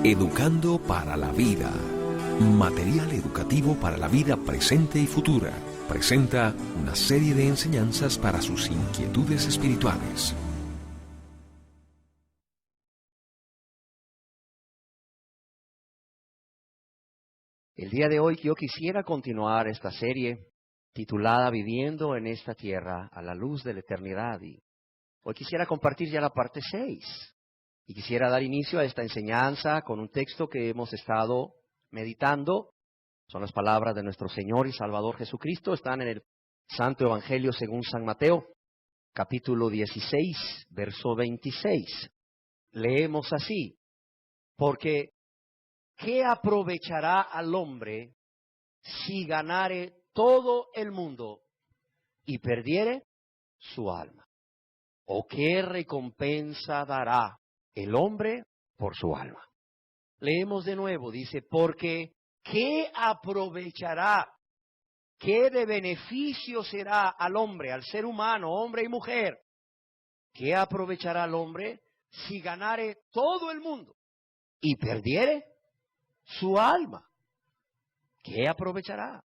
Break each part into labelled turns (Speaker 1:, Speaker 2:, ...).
Speaker 1: Educando para la vida. Material educativo para la vida presente y futura. Presenta una serie de enseñanzas para sus inquietudes espirituales.
Speaker 2: El día de hoy yo quisiera continuar esta serie titulada Viviendo en esta tierra a la luz de la eternidad. Y hoy quisiera compartir ya la parte 6. Y quisiera dar inicio a esta enseñanza con un texto que hemos estado meditando. Son las palabras de nuestro Señor y Salvador Jesucristo. Están en el Santo Evangelio según San Mateo, capítulo 16, verso 26. Leemos así: porque ¿qué aprovechará al hombre si ganare todo el mundo y perdiere su alma? ¿O qué recompensa dará el hombre por su alma? Leemos de nuevo, dice, porque ¿qué aprovechará? ¿Qué de beneficio será al hombre, al ser humano, hombre y mujer? ¿Qué aprovechará al hombre si ganare todo el mundo y perdiere su alma? ¿Qué aprovechará?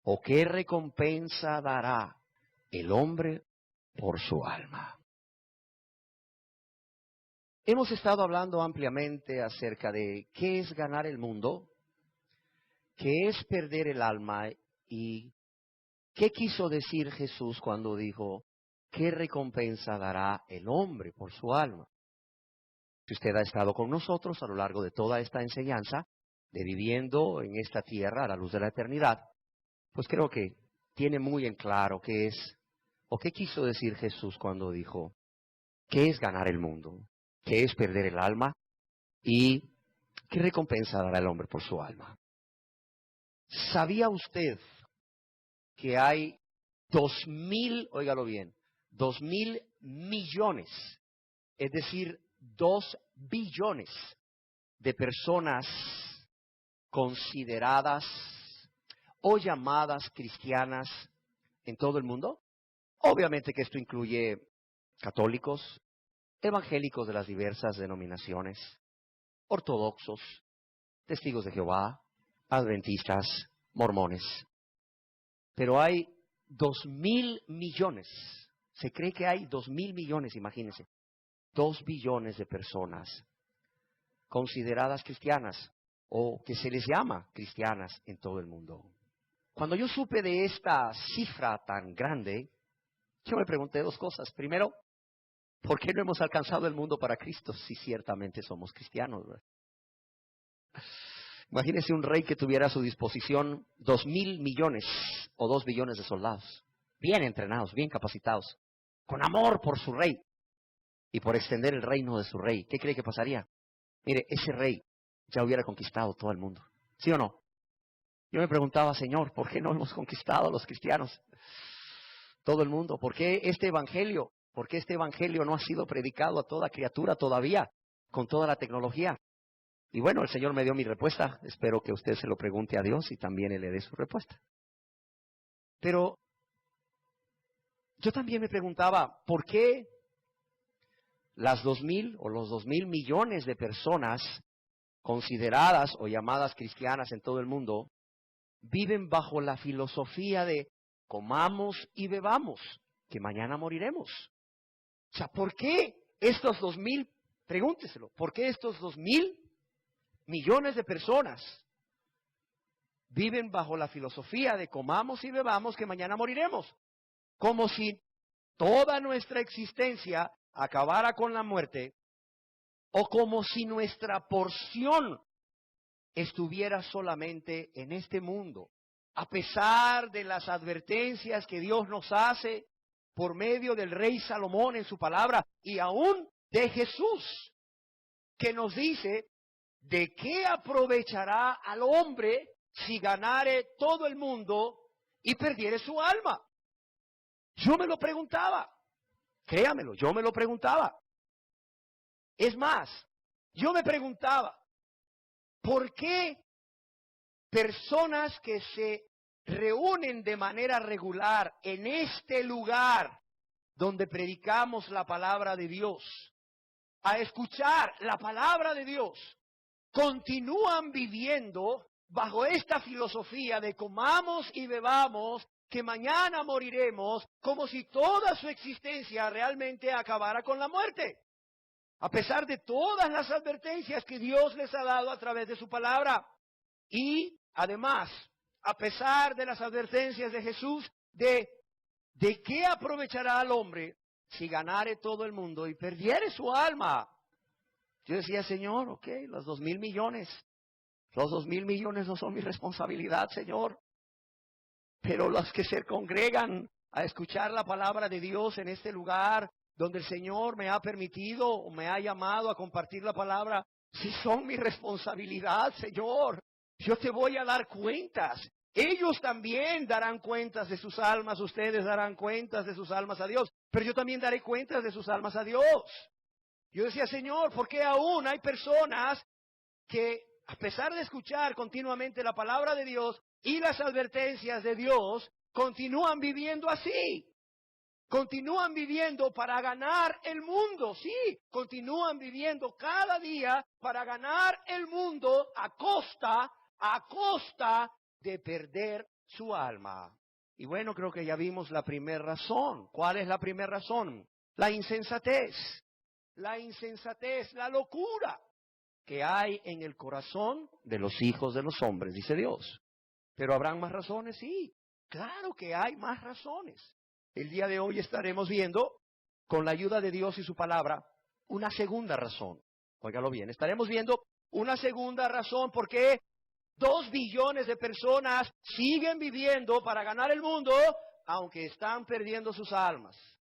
Speaker 2: ¿O qué recompensa dará el hombre por su alma? Hemos estado hablando ampliamente acerca de qué es ganar el mundo, qué es perder el alma y qué quiso decir Jesús cuando dijo, ¿qué recompensa dará el hombre por su alma? Si usted ha estado con nosotros a lo largo de toda esta enseñanza de viviendo en esta tierra a la luz de la eternidad, pues creo que tiene muy en claro qué es o qué quiso decir Jesús cuando dijo, ¿qué es ganar el mundo? ¿Qué es perder el alma? ¿Y qué recompensa dará el hombre por su alma? ¿Sabía usted que hay 2.000, óigalo bien, 2.000 millones, es decir, 2 billones de personas consideradas o llamadas cristianas en todo el mundo? Obviamente que esto incluye católicos, evangélicos de las diversas denominaciones, ortodoxos, testigos de Jehová, adventistas, mormones. Pero hay 2.000 millones, se cree que hay 2.000 millones, imagínense, 2 billones de personas consideradas cristianas o que se les llama cristianas en todo el mundo. Cuando yo supe de esta cifra tan grande, yo me pregunté 2 cosas. Primero, ¿por qué no hemos alcanzado el mundo para Cristo si ciertamente somos cristianos, ¿verdad? Imagínese un rey que tuviera a su disposición 2.000 millones o 2 billones de soldados, bien entrenados, bien capacitados, con amor por su rey y por extender el reino de su rey. ¿Qué cree que pasaría? Mire, ese rey ya hubiera conquistado todo el mundo, ¿sí o no? Yo me preguntaba, Señor, ¿por qué no hemos conquistado los cristianos todo el mundo? ¿Por qué este evangelio no ha sido predicado a toda criatura todavía con toda la tecnología? Y bueno, el Señor me dio mi respuesta. Espero que usted se lo pregunte a Dios y también Él le dé su respuesta. Pero yo también me preguntaba, ¿por qué las 2.000 o los 2.000 millones de personas consideradas o llamadas cristianas en todo el mundo viven bajo la filosofía de comamos y bebamos, que mañana moriremos? O sea, ¿por qué estos 2.000, pregúnteselo, ¿por qué estos 2.000 millones de personas viven bajo la filosofía de comamos y bebamos que mañana moriremos? Como si toda nuestra existencia acabara con la muerte, o como si nuestra porción estuviera solamente en este mundo, a pesar de las advertencias que Dios nos hace por medio del rey Salomón en su palabra, y aún de Jesús, que nos dice, ¿de qué aprovechará al hombre si ganare todo el mundo y perdiere su alma? Yo me lo preguntaba, créamelo, yo me lo preguntaba. Es más, yo me preguntaba, ¿por qué personas que se reúnen de manera regular en este lugar donde predicamos la palabra de Dios, a escuchar la palabra de Dios,
Speaker 3: continúan viviendo bajo esta filosofía de comamos y bebamos, que mañana moriremos, como si toda su existencia realmente acabara con la muerte. A pesar de todas las advertencias que Dios les ha dado a través de su palabra. Y además, a pesar de las advertencias de Jesús, ¿de qué aprovechará al hombre si ganare todo el mundo y perdiere su alma? Yo decía, Señor, ok, los 2,000 millones. Los 2,000 millones no son mi responsabilidad, Señor. Pero los que se congregan a escuchar la palabra de Dios en este lugar, donde el Señor me ha permitido o me ha llamado a compartir la palabra, si son mi responsabilidad, Señor, yo te voy a dar cuentas. Ellos también darán cuentas de sus almas, ustedes darán cuentas de sus almas a Dios, pero yo también daré cuentas de sus almas a Dios. Yo decía, Señor, ¿por qué aún hay personas que, a pesar de escuchar continuamente la palabra de Dios y las advertencias de Dios, continúan viviendo así? Continúan viviendo para ganar el mundo, sí, continúan viviendo cada día para ganar el mundo a costa de perder su alma. Y bueno, creo que ya vimos la primera razón. ¿Cuál es la primera razón? La insensatez, la locura que hay en el corazón de los hijos de los hombres, dice Dios. ¿Pero habrán más razones? Sí, claro que hay más razones. El día de hoy estaremos viendo, con la ayuda de Dios y su palabra, una segunda razón. Óigalo bien, estaremos viendo una segunda razón por qué 2 billones de personas siguen viviendo para ganar el mundo, aunque están perdiendo sus almas.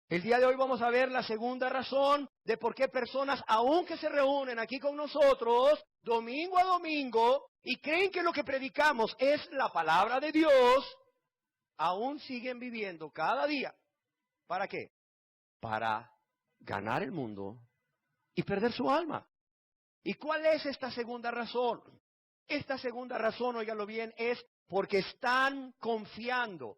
Speaker 3: El día de hoy vamos a ver la segunda razón de por qué personas, aunque se reúnen aquí con nosotros, domingo a domingo, y creen que lo que predicamos es la palabra de Dios, aún siguen viviendo cada día. ¿Para qué? Para ganar el mundo y perder su alma. ¿Y cuál es esta segunda razón? Esta segunda razón, óigalo bien, es porque están confiando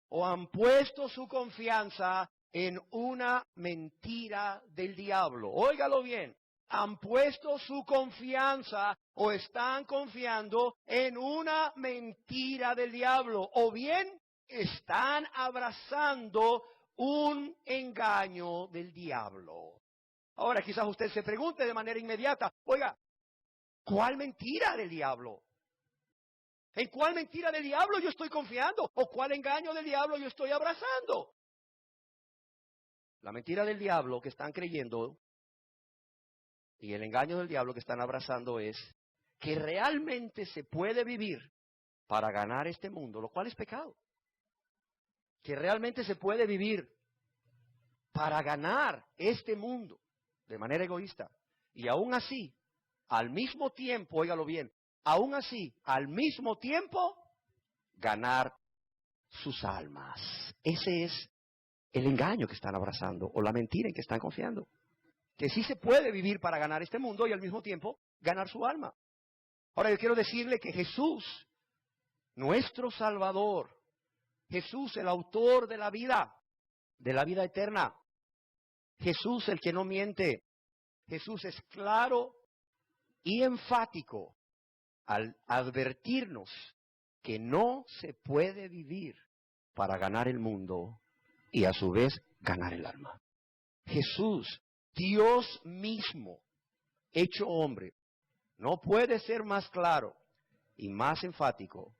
Speaker 3: o han puesto su confianza en una mentira del diablo. Óigalo bien. Han puesto su confianza o están confiando en una mentira del diablo, o bien están abrazando un engaño del diablo. Ahora quizás usted se pregunte de manera inmediata, oiga, ¿cuál mentira del diablo? ¿En cuál mentira del diablo yo estoy confiando? ¿O cuál engaño del diablo yo estoy abrazando? La mentira del diablo que están creyendo y el engaño del diablo que están abrazando es que realmente se puede vivir para ganar este mundo, lo cual es pecado. Que realmente se puede vivir para ganar este mundo de manera egoísta. Y aún así, al mismo tiempo, óigalo bien, aún así, al mismo tiempo, ganar sus almas. Ese es el engaño que están abrazando o la mentira en que están confiando. Que sí se puede vivir para ganar este mundo y al mismo tiempo ganar su alma. Ahora yo quiero decirle que Jesús, nuestro Salvador, Jesús, el autor de la vida eterna, Jesús, el que no miente, Jesús es claro y enfático al advertirnos que no se puede vivir para ganar el mundo y a su vez ganar el alma. Jesús, Dios mismo, hecho hombre, no puede ser más claro y más enfático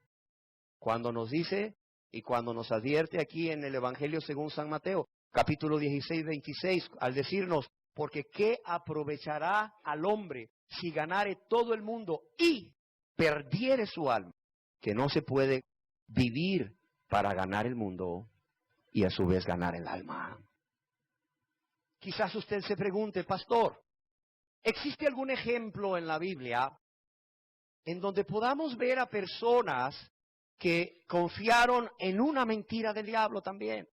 Speaker 3: cuando nos dice y cuando nos advierte aquí en el Evangelio según San Mateo, capítulo 16, 26, al decirnos, porque ¿qué aprovechará al hombre si ganare todo el mundo y perdiere su alma? Que no se puede vivir para ganar el mundo y a su vez ganar el alma. Quizás usted se pregunte, pastor, ¿existe algún ejemplo en la Biblia en donde podamos ver a personas que confiaron en una mentira del diablo también?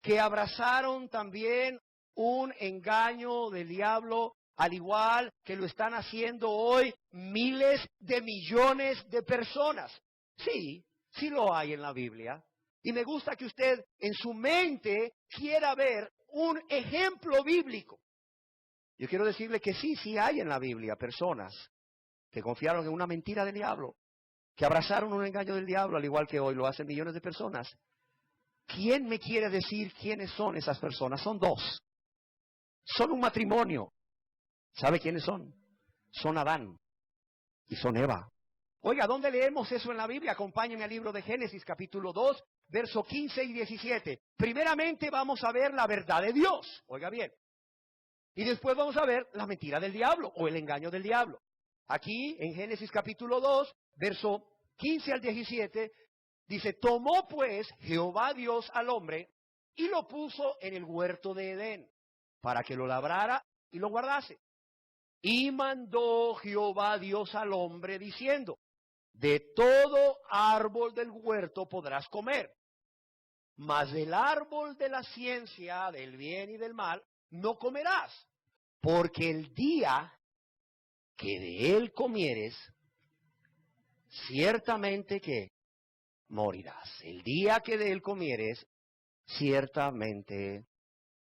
Speaker 3: Que abrazaron también un engaño del diablo, al igual que lo están haciendo hoy miles de millones de personas. Sí, sí lo hay en la Biblia. Y me gusta que usted en su mente quiera ver un ejemplo bíblico Yo quiero decirle que sí hay en la Biblia personas que confiaron en una mentira del diablo, que abrazaron un engaño del diablo, al igual que hoy lo hacen millones de personas. ¿Quién me quiere decir quiénes son esas personas? Son dos. Son un matrimonio. ¿Sabe quiénes son? Son Adán y son Eva. Oiga, ¿dónde leemos eso en la Biblia? Acompáñenme al libro de Génesis, capítulo 2, versos 15 y 17. Primeramente vamos a ver la verdad de Dios. Oiga bien. Y después vamos a ver la mentira del diablo o el engaño del diablo. Aquí en Génesis capítulo 2, verso 15 al 17, dice, tomó pues Jehová Dios al hombre y lo puso en el huerto de Edén para que lo labrara y lo guardase. Y mandó Jehová Dios al hombre diciendo, de todo árbol del huerto podrás comer, mas del árbol de la ciencia del bien y del mal no comerás, porque el día que de él comieres, ciertamente que morirás. El día que de él comieres, ciertamente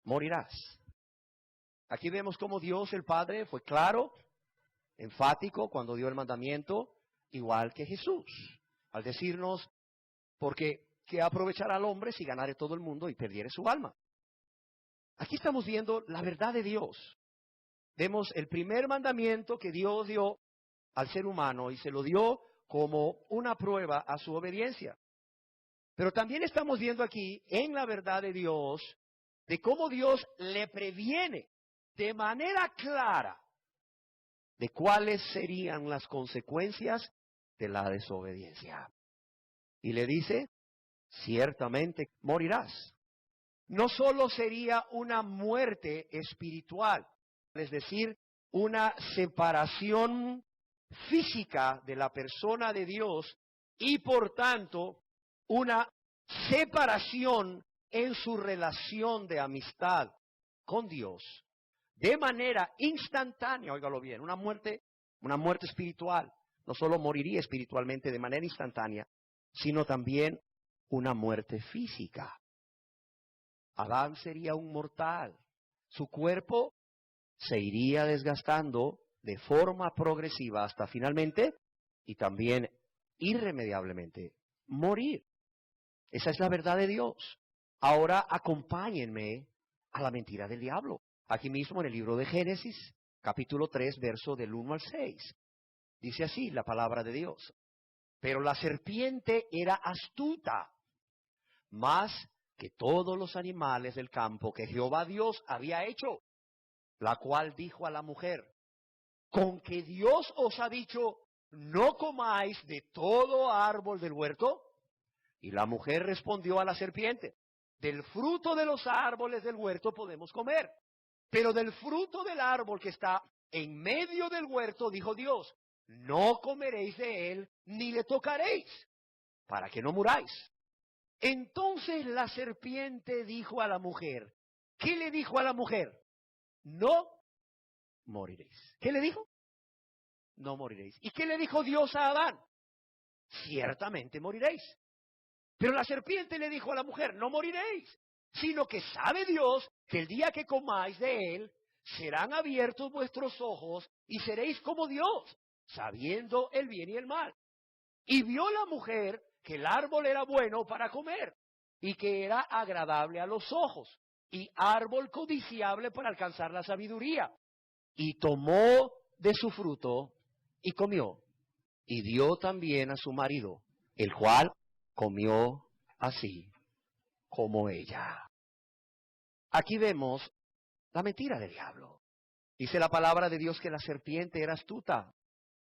Speaker 3: morirás. Aquí vemos cómo Dios el Padre fue claro, enfático cuando dio el mandamiento, igual que Jesús, al decirnos, porque ¿qué aprovechará al hombre si ganare todo el mundo y perdiere su alma? Aquí estamos viendo la verdad de Dios. Vemos el primer mandamiento que Dios dio al ser humano y se lo dio como una prueba a su obediencia. Pero también estamos viendo aquí en la verdad de Dios, de cómo Dios le previene de manera clara de cuáles serían las consecuencias de la desobediencia. Y le dice, ciertamente morirás. No solo sería una muerte espiritual, es decir, una separación física de la persona de Dios y por tanto una separación en su relación de amistad con Dios de manera instantánea, óigalo bien, una muerte espiritual. No solo moriría espiritualmente de manera instantánea, sino también una muerte física. Adán sería un mortal. Su cuerpo se iría desgastando de forma progresiva hasta finalmente, y también irremediablemente, morir. Esa es la verdad de Dios. Ahora acompáñenme a la mentira del diablo. Aquí mismo en el libro de Génesis, capítulo 3, verso del 1 al 6. Dice así la palabra de Dios. Pero la serpiente era astuta, más que todos los animales del campo que Jehová Dios había hecho, la cual dijo a la mujer, ¿con que Dios os ha dicho, no comáis de todo árbol del huerto? Y la mujer respondió a la serpiente, del fruto de los árboles del huerto podemos comer, pero del fruto del árbol que está en medio del huerto, dijo Dios, no comeréis de él, ni le tocaréis, para que no muráis. Entonces la serpiente dijo a la mujer, ¿qué le dijo a la mujer? No moriréis. ¿Qué le dijo? No moriréis. ¿Y qué le dijo Dios a Adán? Ciertamente moriréis. Pero la serpiente le dijo a la mujer, no moriréis, sino que sabe Dios que el día que comáis de él, serán abiertos vuestros ojos y seréis como Dios, sabiendo el bien y el mal. Y vio la mujer que el árbol era bueno para comer y que era agradable a los ojos y árbol codiciable para alcanzar la sabiduría. Y tomó de su fruto y comió y dio también a su marido, el cual comió así como ella. Aquí vemos la mentira del diablo. Dice la palabra de Dios que la serpiente era astuta.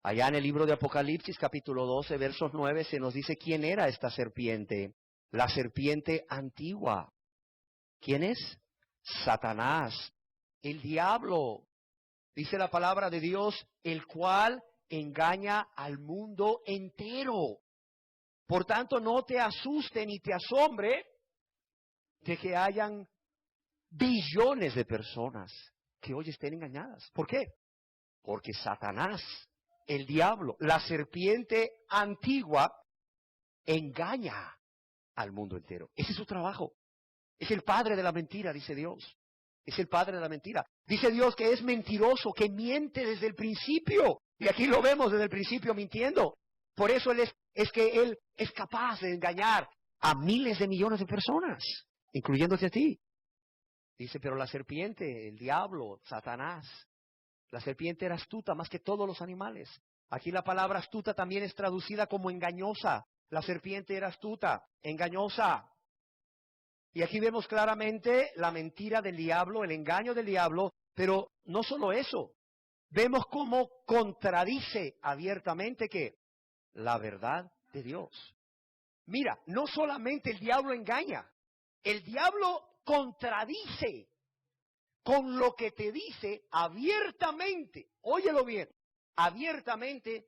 Speaker 3: Allá en el libro de Apocalipsis, capítulo 12, versos 9, se nos dice quién era esta serpiente. La serpiente antigua. ¿Quién es? Satanás, el diablo. Dice la palabra de Dios, el cual engaña al mundo entero. Por tanto, no te asuste ni te asombre de que hayan billones de personas que hoy estén engañadas. ¿Por qué? Porque Satanás, el diablo, la serpiente antigua, engaña al mundo entero. Ese es su trabajo. Es el padre de la mentira, dice Dios. Es el padre de la mentira. Dice Dios que es mentiroso, que miente desde el principio. Y aquí lo vemos desde el principio mintiendo. Por eso Él es capaz de engañar a miles de millones de personas, incluyéndote a ti. Dice, pero la serpiente, el diablo, Satanás, la serpiente era astuta más que todos los animales. Aquí la palabra astuta también es traducida como engañosa. La serpiente era astuta, engañosa. Y aquí vemos claramente la mentira del diablo, el engaño del diablo, pero no solo eso. Vemos cómo contradice abiertamente que la verdad de Dios. Mira, no solamente el diablo engaña, el diablo contradice con lo que te dice abiertamente, óyelo bien, abiertamente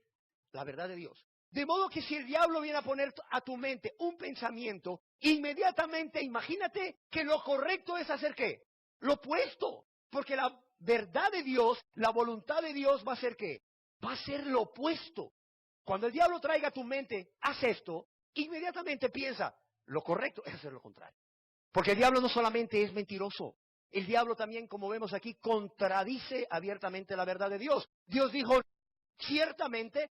Speaker 3: la verdad de Dios. De modo que si el diablo viene a poner a tu mente un pensamiento, inmediatamente imagínate que lo correcto es hacer ¿qué? Lo opuesto, porque la verdad de Dios, la voluntad de Dios va a ser ¿qué? Va a ser lo opuesto. Cuando el diablo traiga a tu mente, haz esto, inmediatamente piensa, lo correcto es hacer lo contrario. Porque el diablo no solamente es mentiroso, el diablo también, como vemos aquí, contradice abiertamente la verdad de Dios. Dios dijo, ciertamente,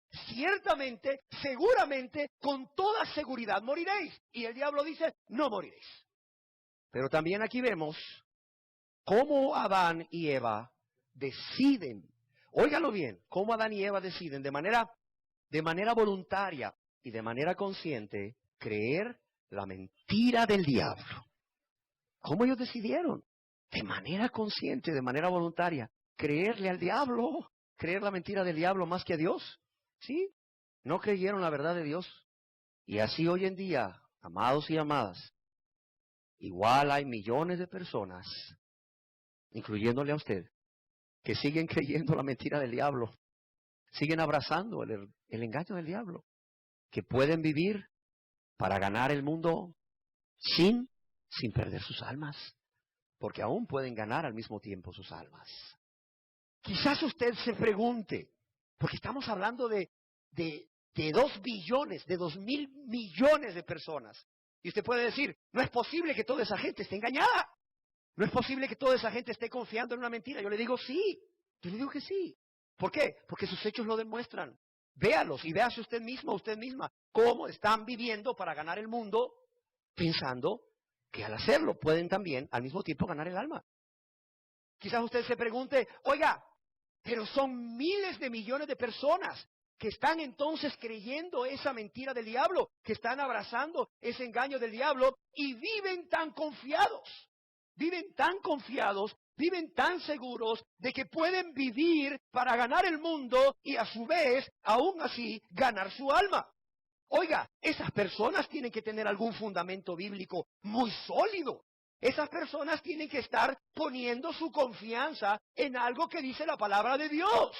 Speaker 3: seguramente, con toda seguridad moriréis. Y el diablo dice, no moriréis. Pero también aquí vemos cómo Adán y Eva deciden, óigalo bien, cómo Adán y Eva deciden de manera voluntaria y de manera consciente creer la mentira del diablo. ¿Cómo ellos decidieron? De manera consciente, de manera voluntaria, creerle al diablo, creer la mentira del diablo más que a Dios. ¿Sí? No creyeron la verdad de Dios. Y así hoy en día, amados y amadas, igual hay millones de personas, incluyéndole a usted, que siguen creyendo la mentira del diablo, siguen abrazando el engaño del diablo, que pueden vivir para ganar el mundo sin perder sus almas, porque aún pueden ganar al mismo tiempo sus almas. Quizás usted se pregunte, porque estamos hablando de 2 billones, de 2.000 millones de personas, y usted puede decir, no es posible que toda esa gente esté engañada, no es posible que toda esa gente esté confiando en una mentira. Yo le digo sí, yo le digo que sí. ¿Por qué? Porque sus hechos lo demuestran. Véalos y véase usted mismo, usted misma, cómo están viviendo para ganar el mundo, pensando que al hacerlo pueden también al mismo tiempo ganar el alma. Quizás usted se pregunte, oiga, pero son miles de millones de personas que están entonces creyendo esa mentira del diablo, que están abrazando ese engaño del diablo y viven tan confiados, viven tan seguros de que pueden vivir para ganar el mundo y a su vez, aún así, ganar su alma. Oiga, esas personas tienen que tener algún fundamento bíblico muy sólido. Esas personas tienen que estar poniendo su confianza en algo que dice la palabra de Dios.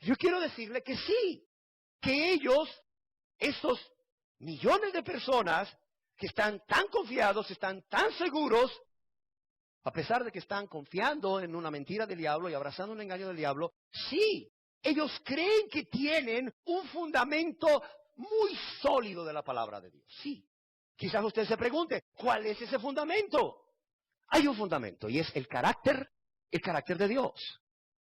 Speaker 3: Yo quiero decirle que sí, que ellos, esos millones de personas que están tan confiados, están tan seguros, a pesar de que están confiando en una mentira del diablo y abrazando un engaño del diablo, sí, ellos creen que tienen un fundamento muy sólido de la palabra de Dios. Sí. Quizás usted se pregunte, ¿cuál es ese fundamento? Hay un fundamento y es el carácter de Dios.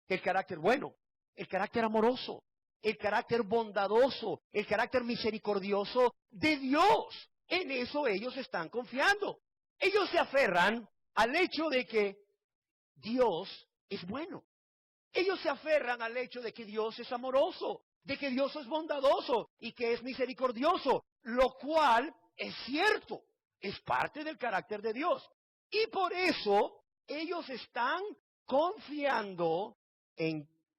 Speaker 3: El carácter bueno, el carácter amoroso, el carácter bondadoso, el carácter misericordioso de Dios. En eso ellos están confiando. Ellos se aferran al hecho de que Dios es bueno. Ellos se aferran al hecho de que Dios es amoroso, de que Dios es bondadoso y que es misericordioso, lo cual es cierto, es parte del carácter de Dios. Y por eso ellos están confiando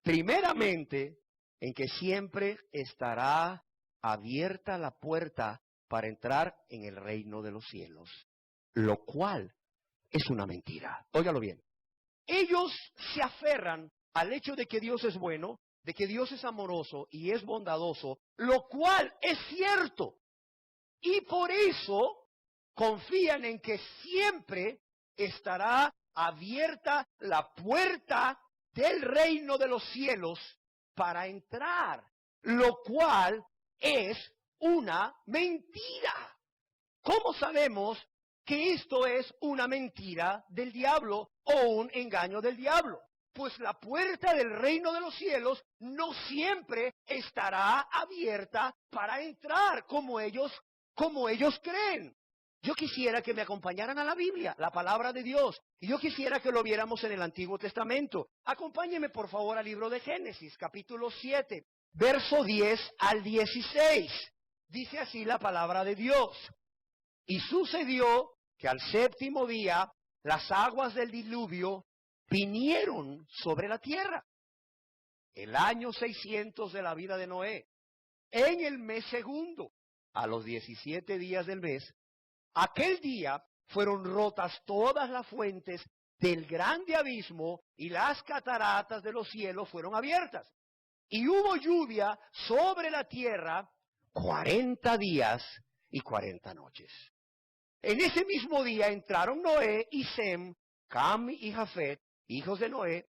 Speaker 3: primeramente, en que siempre estará abierta la puerta para entrar en el reino de los cielos, lo cual es una mentira. Óigalo bien. Ellos se aferran al hecho de que Dios es bueno, de que Dios es amoroso y es bondadoso, lo cual es cierto. Y por eso confían en que siempre estará abierta la puerta del reino de los cielos para entrar, lo cual es una mentira. ¿Cómo sabemos que esto es una mentira del diablo o un engaño del diablo. Pues la puerta del reino de los cielos no siempre estará abierta para entrar como ellos creen. Yo quisiera que me acompañaran a la Biblia, la palabra de Dios, y yo quisiera que lo viéramos en el Antiguo Testamento. Acompáñeme por favor al libro de Génesis, capítulo 7, verso 10 al 16. Dice así la palabra de Dios. Y sucedió que al séptimo día las aguas del diluvio vinieron sobre la tierra. El año 600 de la vida de Noé, en el mes segundo, a los 17 días del mes, aquel día fueron rotas todas las fuentes del grande abismo y las cataratas de los cielos fueron abiertas. Y hubo lluvia sobre la tierra 40 días y 40 noches. En ese mismo día entraron Noé y Sem, Cam y Jafet, hijos de Noé,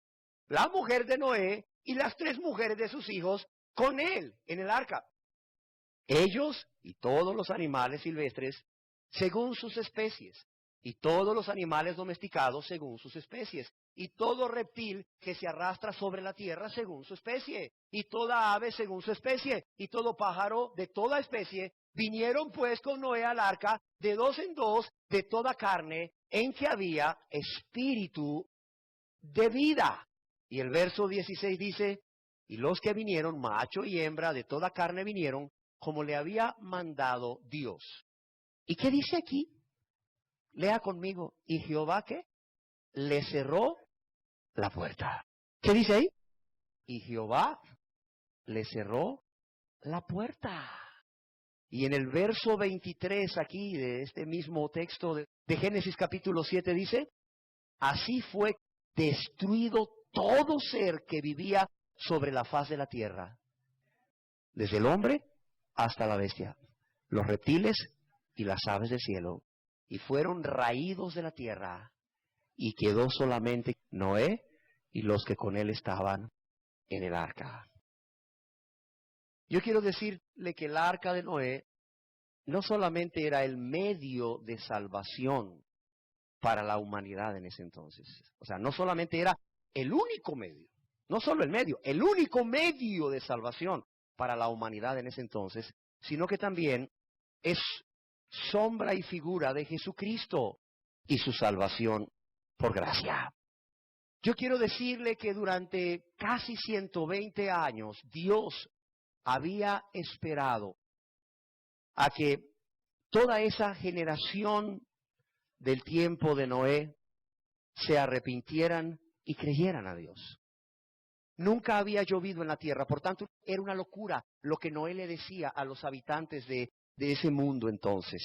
Speaker 3: la mujer de Noé y las 3 mujeres de sus hijos con él en el arca. Ellos y todos los animales silvestres según sus especies, y todos los animales domesticados según sus especies, y todo reptil que se arrastra sobre la tierra según su especie, y toda ave según su especie, y todo pájaro de toda especie, vinieron pues con Noé al arca de 2 en 2 de toda carne en que había espíritu de vida. Y el verso 16 dice, y los que vinieron, macho y hembra de toda carne vinieron, como le había mandado Dios. ¿Y qué dice aquí? Lea conmigo. ¿Y Jehová qué? Le cerró la puerta. ¿Qué dice ahí? Y Jehová le cerró la puerta. Y en el verso 23 aquí de este mismo texto de Génesis capítulo 7 dice, así fue destruido todo ser que vivía sobre la faz de la tierra, desde el hombre hasta la bestia, los reptiles y las aves del cielo, y fueron raídos de la tierra, y quedó solamente Noé y los que con él estaban en el arca. Yo quiero decirle que el arca de Noé no solamente era el medio de salvación para la humanidad en ese entonces, o sea, no solamente era el único medio, no solo el medio, el único medio de salvación para la humanidad en ese entonces, sino que también es sombra y figura de Jesucristo y su salvación por gracia. Yo quiero decirle que durante casi 120 años Dios había esperado a que toda esa generación del tiempo de Noé se arrepintieran y creyeran a Dios. Nunca había llovido en la tierra, por tanto era una locura lo que Noé le decía a los habitantes de ese mundo entonces.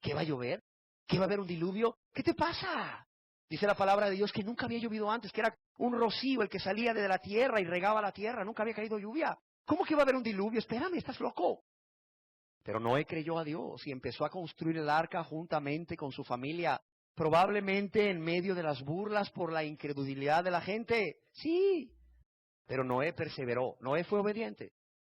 Speaker 3: ¿Qué va a llover? ¿Qué va a haber un diluvio? ¿Qué te pasa? Dice la palabra de Dios que nunca había llovido antes, que era un rocío el que salía de la tierra y regaba la tierra, nunca había caído lluvia. ¿Cómo que va a haber un diluvio? Espérame, estás loco. Pero Noé creyó a Dios y empezó a construir el arca juntamente con su familia, probablemente en medio de las burlas por la incredulidad de la gente. Sí, pero Noé perseveró, Noé fue obediente.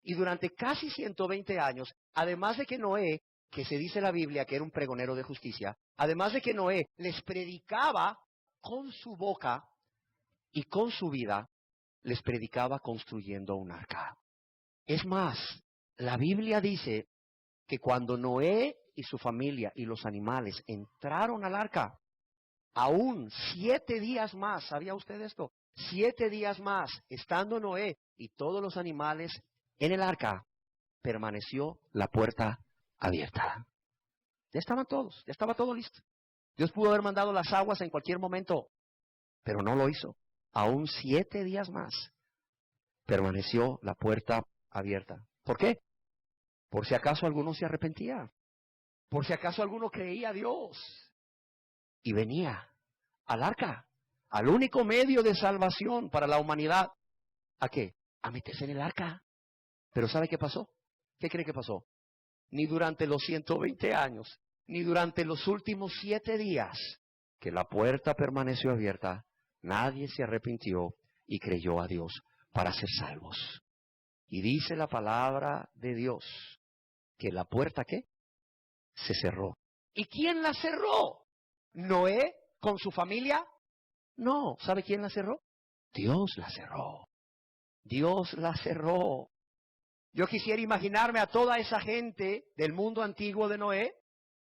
Speaker 3: Y durante casi 120 años, además de que Noé, que se dice en la Biblia que era un pregonero de justicia, además de que Noé les predicaba con su boca y con su vida, les predicaba construyendo un arca. Es más, la Biblia dice que cuando Noé y su familia y los animales entraron al arca, aún 7 días más, ¿sabía usted esto? 7 días más, estando Noé y todos los animales en el arca, permaneció la puerta abierta. Ya estaban todos, ya estaba todo listo. Dios pudo haber mandado las aguas en cualquier momento, pero no lo hizo. Aún 7 días más, permaneció la puerta abierta. ¿Por qué? Por si acaso alguno se arrepentía, por si acaso alguno creía a Dios y venía al arca, al único medio de salvación para la humanidad. ¿A qué? A meterse en el arca. Pero ¿sabe qué pasó? ¿Qué cree que pasó? Ni durante los 120 años, ni durante los últimos 7 días que la puerta permaneció abierta, nadie se arrepintió y creyó a Dios para ser salvos. Y dice la palabra de Dios que la puerta, ¿qué? Se cerró. ¿Y quién la cerró? ¿Noé con su familia? No, ¿sabe quién la cerró? Dios la cerró. Dios la cerró. Yo quisiera imaginarme a toda esa gente del mundo antiguo de Noé,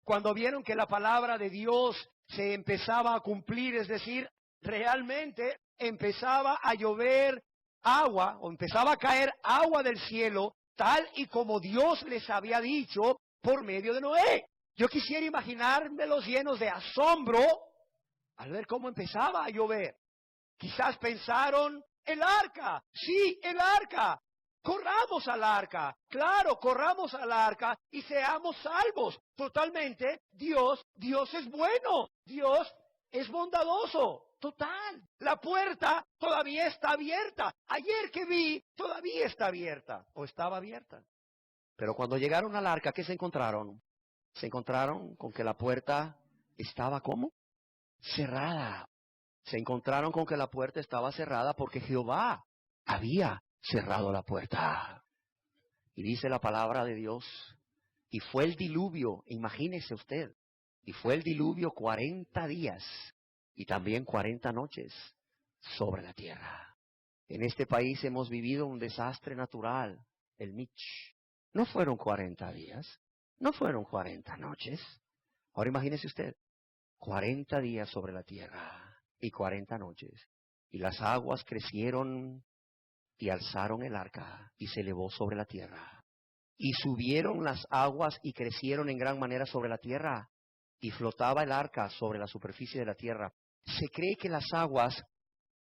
Speaker 3: cuando vieron que la palabra de Dios se empezaba a cumplir, es decir, realmente empezaba a llover agua, o empezaba a caer agua del cielo, tal y como Dios les había dicho por medio de Noé. Yo quisiera imaginármelos llenos de asombro al ver cómo empezaba a llover. Quizás pensaron, el arca, sí, el arca. Corramos al arca, claro, corramos al arca y seamos salvos. Totalmente, Dios es bueno, Dios es bondadoso. Total, la puerta todavía está abierta. Ayer que vi, todavía está abierta, o estaba abierta. Pero cuando llegaron al arca, ¿qué se encontraron? Se encontraron con que la puerta estaba, ¿cómo? Cerrada. Se encontraron con que la puerta estaba cerrada porque Jehová había cerrado la puerta. Y dice la palabra de Dios, y fue el diluvio, imagínese usted, y fue el diluvio 40 días y también 40 noches sobre la tierra. En este país hemos vivido un desastre natural, el Mitch. No fueron 40 días, no fueron 40 noches. Ahora imagínese usted, 40 días sobre la tierra y 40 noches. Y las aguas crecieron y alzaron el arca y se elevó sobre la tierra. Y subieron las aguas y crecieron en gran manera sobre la tierra. Y flotaba el arca sobre la superficie de la tierra. Se cree que las aguas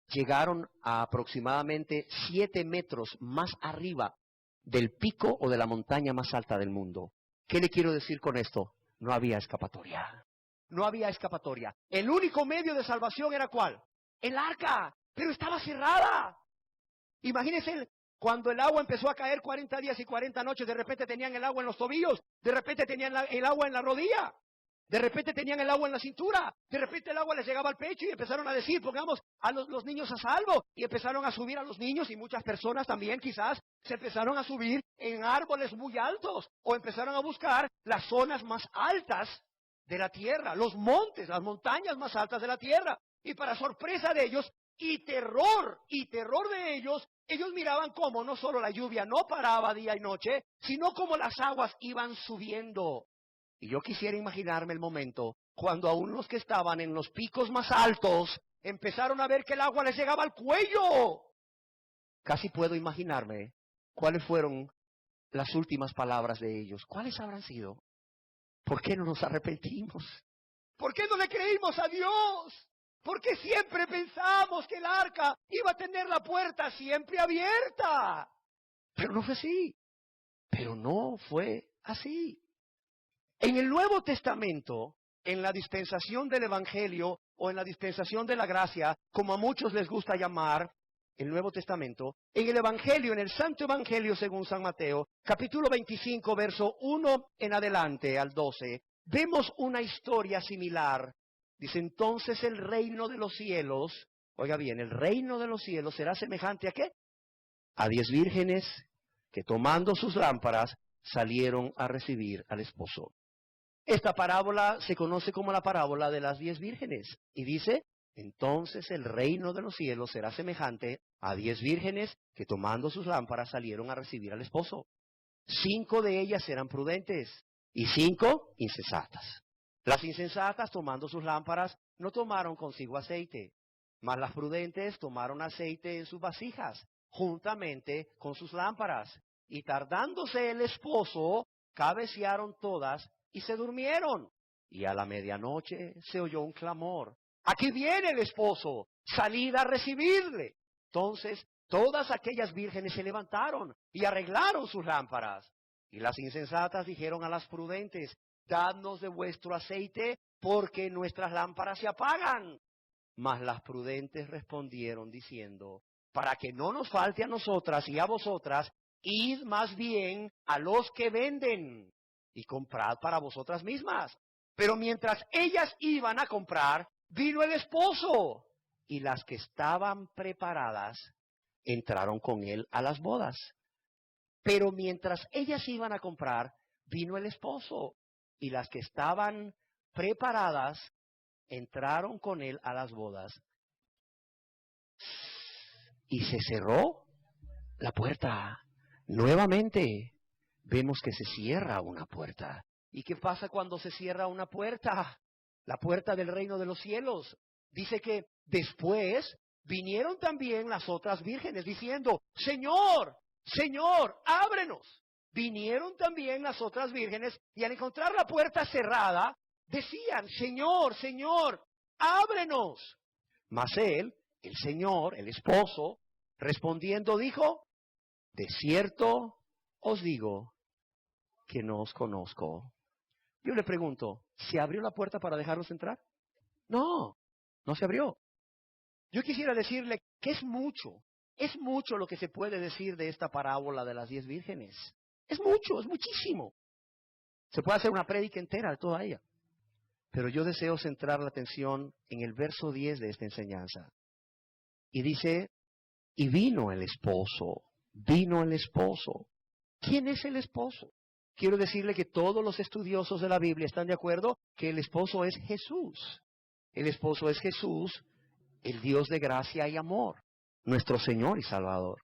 Speaker 3: llegaron a aproximadamente 7 metros más arriba del pico o de la montaña más alta del mundo. ¿Qué le quiero decir con esto? No había escapatoria. No había escapatoria. El único medio de salvación era ¿cuál? El arca, pero estaba cerrada. Imagínense cuando el agua empezó a caer 40 días y 40 noches, de repente tenían el agua en los tobillos, de repente tenían el agua en la rodilla, de repente tenían el agua en la cintura, de repente el agua les llegaba al pecho y empezaron a decir, pongamos a los niños a salvo, y empezaron a subir a los niños y muchas personas también quizás se empezaron a subir en árboles muy altos o empezaron a buscar las zonas más altas de la tierra, los montes, las montañas más altas de la tierra. Y para sorpresa de ellos y terror de ellos, ellos miraban cómo no solo la lluvia no paraba día y noche, sino cómo las aguas iban subiendo. Y yo quisiera imaginarme el momento cuando aún los que estaban en los picos más altos empezaron a ver que el agua les llegaba al cuello. Casi puedo imaginarme cuáles fueron las últimas palabras de ellos. ¿Cuáles habrán sido? ¿Por qué no nos arrepentimos? ¿Por qué no le creímos a Dios? ¿Por qué siempre pensamos que el arca iba a tener la puerta siempre abierta? Pero no fue así. Pero no fue así. En el Nuevo Testamento, en la dispensación del Evangelio o en la dispensación de la gracia, como a muchos les gusta llamar el Nuevo Testamento, en el Evangelio, en el Santo Evangelio según San Mateo, capítulo 25, verso 1 en adelante al 12, vemos una historia similar. Dice, entonces el reino de los cielos, oiga bien, el reino de los cielos será semejante ¿a qué? A 10 vírgenes que tomando sus lámparas salieron a recibir al esposo. Esta parábola se conoce como la parábola de las 10 vírgenes. Y dice, entonces el reino de los cielos será semejante a 10 vírgenes que tomando sus lámparas salieron a recibir al esposo. 5 de ellas eran prudentes y 5 insensatas. Las insensatas, tomando sus lámparas, no tomaron consigo aceite, mas las prudentes tomaron aceite en sus vasijas, juntamente con sus lámparas. Y tardándose el esposo, cabecearon todas y se durmieron. Y a la medianoche se oyó un clamor. ¡Aquí viene el esposo! ¡Salid a recibirle! Entonces todas aquellas vírgenes se levantaron y arreglaron sus lámparas. Y las insensatas dijeron a las prudentes, dadnos de vuestro aceite, porque nuestras lámparas se apagan. Mas las prudentes respondieron diciendo, para que no nos falte a nosotras y a vosotras, id más bien a los que venden y comprad para vosotras mismas. Pero mientras ellas iban a comprar, vino el esposo, y las que estaban preparadas entraron con él a las bodas. Pero mientras ellas iban a comprar, vino el esposo, y las que estaban preparadas, entraron con él a las bodas y se cerró la puerta. Nuevamente vemos que se cierra una puerta. ¿Y qué pasa cuando se cierra una puerta? La puerta del reino de los cielos. Dice que después vinieron también las otras vírgenes diciendo, Señor, Señor, ábrenos. Vinieron también las otras vírgenes y al encontrar la puerta cerrada, decían, Señor, Señor, ábrenos. Mas él, el Señor, el esposo, respondiendo dijo, de cierto os digo que no os conozco. Yo le pregunto, ¿se abrió la puerta para dejarlos entrar? No, no se abrió. Yo quisiera decirle que es mucho lo que se puede decir de esta parábola de las 10 vírgenes. Es mucho, es muchísimo. Se puede hacer una prédica entera de toda ella. Pero yo deseo centrar la atención en el verso 10 de esta enseñanza. Y dice, y vino el esposo. ¿Quién es el esposo? Quiero decirle que todos los estudiosos de la Biblia están de acuerdo que el esposo es Jesús. El esposo es Jesús, el Dios de gracia y amor, nuestro Señor y Salvador.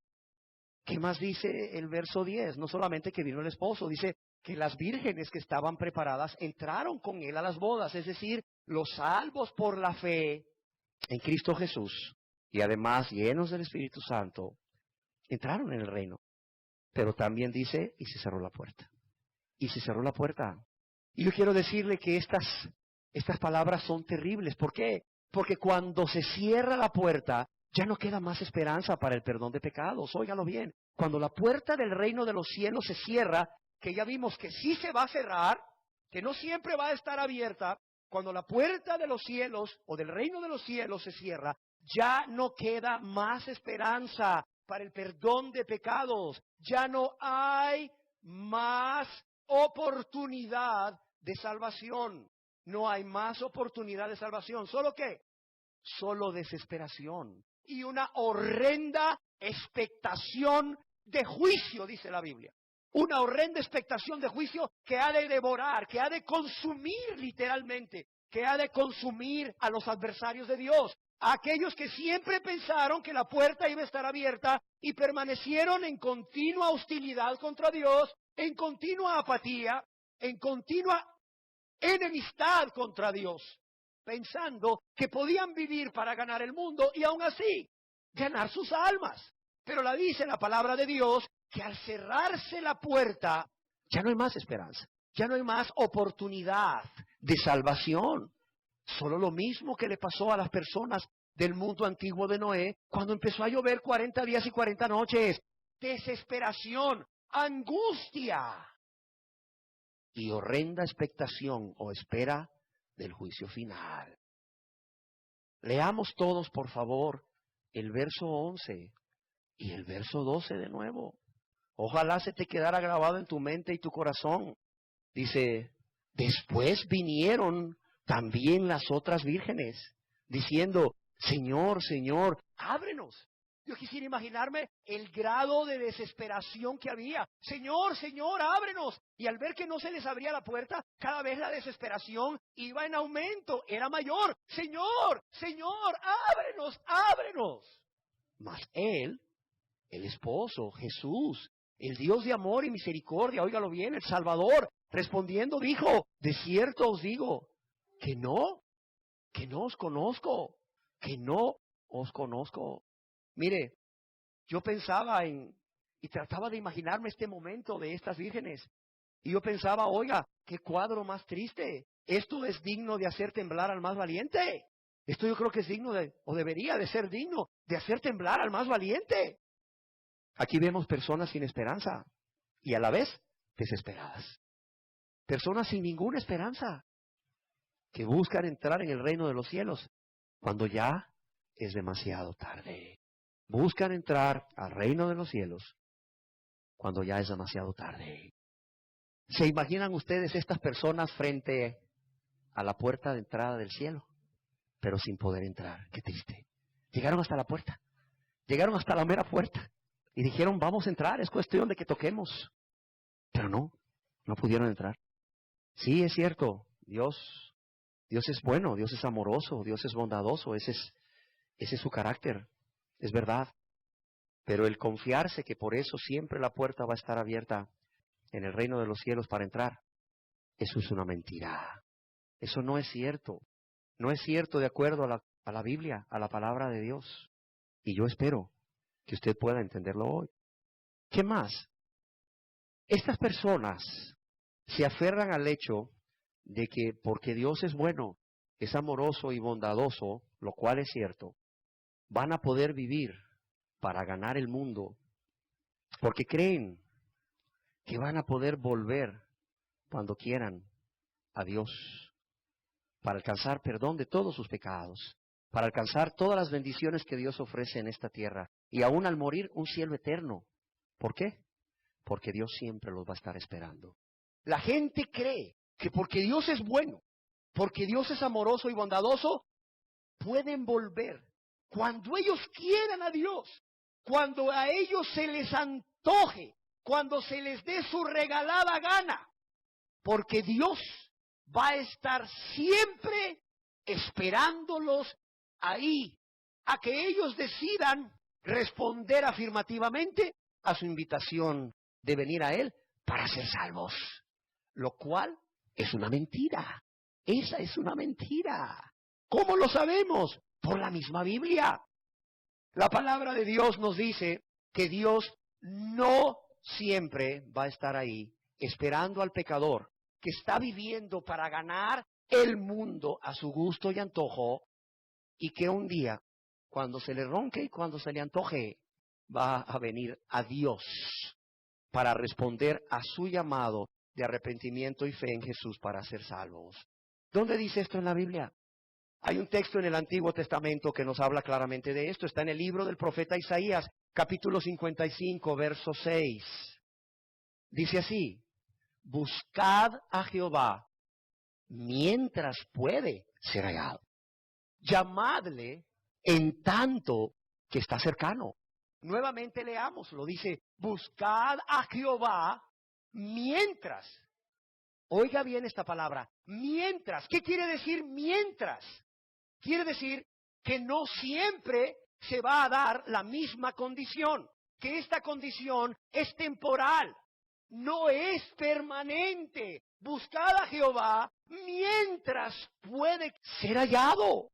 Speaker 3: ¿Qué más dice el verso 10? No solamente que vino el esposo, dice que las vírgenes que estaban preparadas entraron con él a las bodas, es decir, los salvos por la fe en Cristo Jesús y además llenos del Espíritu Santo, entraron en el reino. Pero también dice, y se cerró la puerta. Y se cerró la puerta. Y yo quiero decirle que estas palabras son terribles. ¿Por qué? Porque cuando se cierra la puerta, ya no queda más esperanza para el perdón de pecados. Óigalo bien. Cuando la puerta del reino de los cielos se cierra, que ya vimos que sí se va a cerrar, que no siempre va a estar abierta, cuando la puerta de los cielos o del reino de los cielos se cierra, ya no queda más esperanza para el perdón de pecados. Ya no hay más oportunidad de salvación. No hay más oportunidad de salvación. ¿Solo qué? Solo desesperación y una horrenda expectación de juicio, dice la Biblia. Una horrenda expectación de juicio que ha de devorar, que ha de consumir literalmente, que ha de consumir a los adversarios de Dios, a aquellos que siempre pensaron que la puerta iba a estar abierta y permanecieron en continua hostilidad contra Dios, en continua apatía, en continua enemistad contra Dios, pensando que podían vivir para ganar el mundo y aún así ganar sus almas. Pero dice la palabra de Dios que al cerrarse la puerta ya no hay más esperanza, ya no hay más oportunidad de salvación. Solo lo mismo que le pasó a las personas del mundo antiguo de Noé cuando empezó a llover 40 días y 40 noches. Desesperación, angustia y horrenda expectación o espera del juicio final. Leamos todos, por favor, el verso 11 y el verso 12 de nuevo. Ojalá se te quedara grabado en tu mente y tu corazón. Dice, después vinieron también las otras vírgenes, diciendo, Señor, Señor, ábrenos. Yo quisiera imaginarme el grado de desesperación que había. Señor, Señor, ábrenos. Y al ver que no se les abría la puerta, cada vez la desesperación iba en aumento, era mayor. Señor, Señor, ábrenos, ábrenos. Mas él, el esposo, Jesús, el Dios de amor y misericordia, óigalo bien, el Salvador, respondiendo dijo, de cierto os digo, que no os conozco, que no os conozco. Mire, yo pensaba y trataba de imaginarme este momento de estas vírgenes. Y yo pensaba, oiga, qué cuadro más triste. Esto es digno de hacer temblar al más valiente. Esto yo creo que es digno o debería de ser digno de hacer temblar al más valiente. Aquí vemos personas sin esperanza y a la vez desesperadas. Personas sin ninguna esperanza que buscan entrar en el reino de los cielos cuando ya es demasiado tarde. Buscan entrar al reino de los cielos cuando ya es demasiado tarde. ¿Se imaginan ustedes estas personas frente a la puerta de entrada del cielo? Pero sin poder entrar. Qué triste. Llegaron hasta la puerta. Llegaron hasta la mera puerta. Y dijeron, vamos a entrar, es cuestión de que toquemos. Pero no pudieron entrar. Sí, es cierto, Dios
Speaker 2: Dios es bueno, Dios es amoroso, Dios es bondadoso, ese es su carácter, es verdad. Pero el confiarse que por eso siempre la puerta va a estar abierta en el reino de los cielos para entrar, eso es una mentira. Eso no es cierto. No es cierto de acuerdo a la Biblia, a la palabra de Dios. Y yo espero que usted pueda entenderlo hoy. ¿Qué más? Estas personas se aferran al hecho de que porque Dios es bueno, es amoroso y bondadoso, lo cual es cierto, van a poder vivir para ganar el mundo, porque creen que van a poder volver cuando quieran a Dios, para alcanzar perdón de todos sus pecados, para alcanzar todas las bendiciones que Dios ofrece en esta tierra, y aún al morir un cielo eterno. ¿Por qué? Porque Dios siempre los va a estar esperando. La gente cree que porque Dios es bueno, porque Dios es amoroso y bondadoso, pueden volver cuando ellos quieran a Dios, cuando a ellos se les antoje, cuando se les dé su regalada gana, porque Dios va a estar siempre esperándolos ahí, a que ellos decidan responder afirmativamente a su invitación de venir a Él para ser salvos, lo cual es una mentira. Esa es una mentira. ¿Cómo lo sabemos? Por la misma Biblia. La palabra de Dios nos dice que Dios no siempre va a estar ahí esperando al pecador que está viviendo para ganar el mundo a su gusto y antojo, y que un día, cuando se le ronque y cuando se le antoje, va a venir a Dios para responder a su llamado de arrepentimiento y fe en Jesús para ser salvos. ¿Dónde dice esto en la Biblia? Hay un texto en el Antiguo Testamento que nos habla claramente de esto. Está en el libro del profeta Isaías, capítulo 55, verso 6. Dice así: buscad a Jehová mientras puede ser hallado. Llamadle en tanto que está cercano. Nuevamente leámoslo. Dice, buscad a Jehová mientras. Oiga bien esta palabra, mientras. ¿Qué quiere decir mientras? Quiere decir que no siempre se va a dar la misma condición, que esta condición es temporal, no es permanente. Buscad a Jehová mientras puede ser hallado.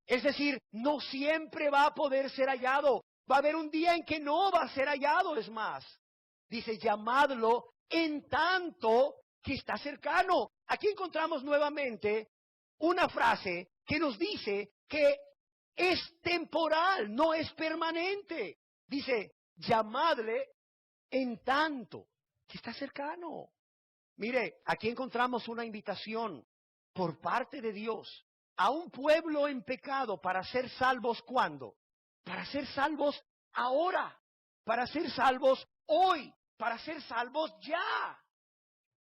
Speaker 2: Es decir, no siempre va a poder ser hallado. Va a haber un día en que no va a ser hallado, es más. Dice, llamadlo en tanto que está cercano. Aquí encontramos nuevamente una frase que nos dice que es temporal, no es permanente. Dice, llamadle en tanto que está cercano. Mire, aquí encontramos una invitación por parte de Dios a un pueblo en pecado para ser salvos. ¿Cuándo? Para ser salvos ahora, para ser salvos hoy, para ser salvos ya.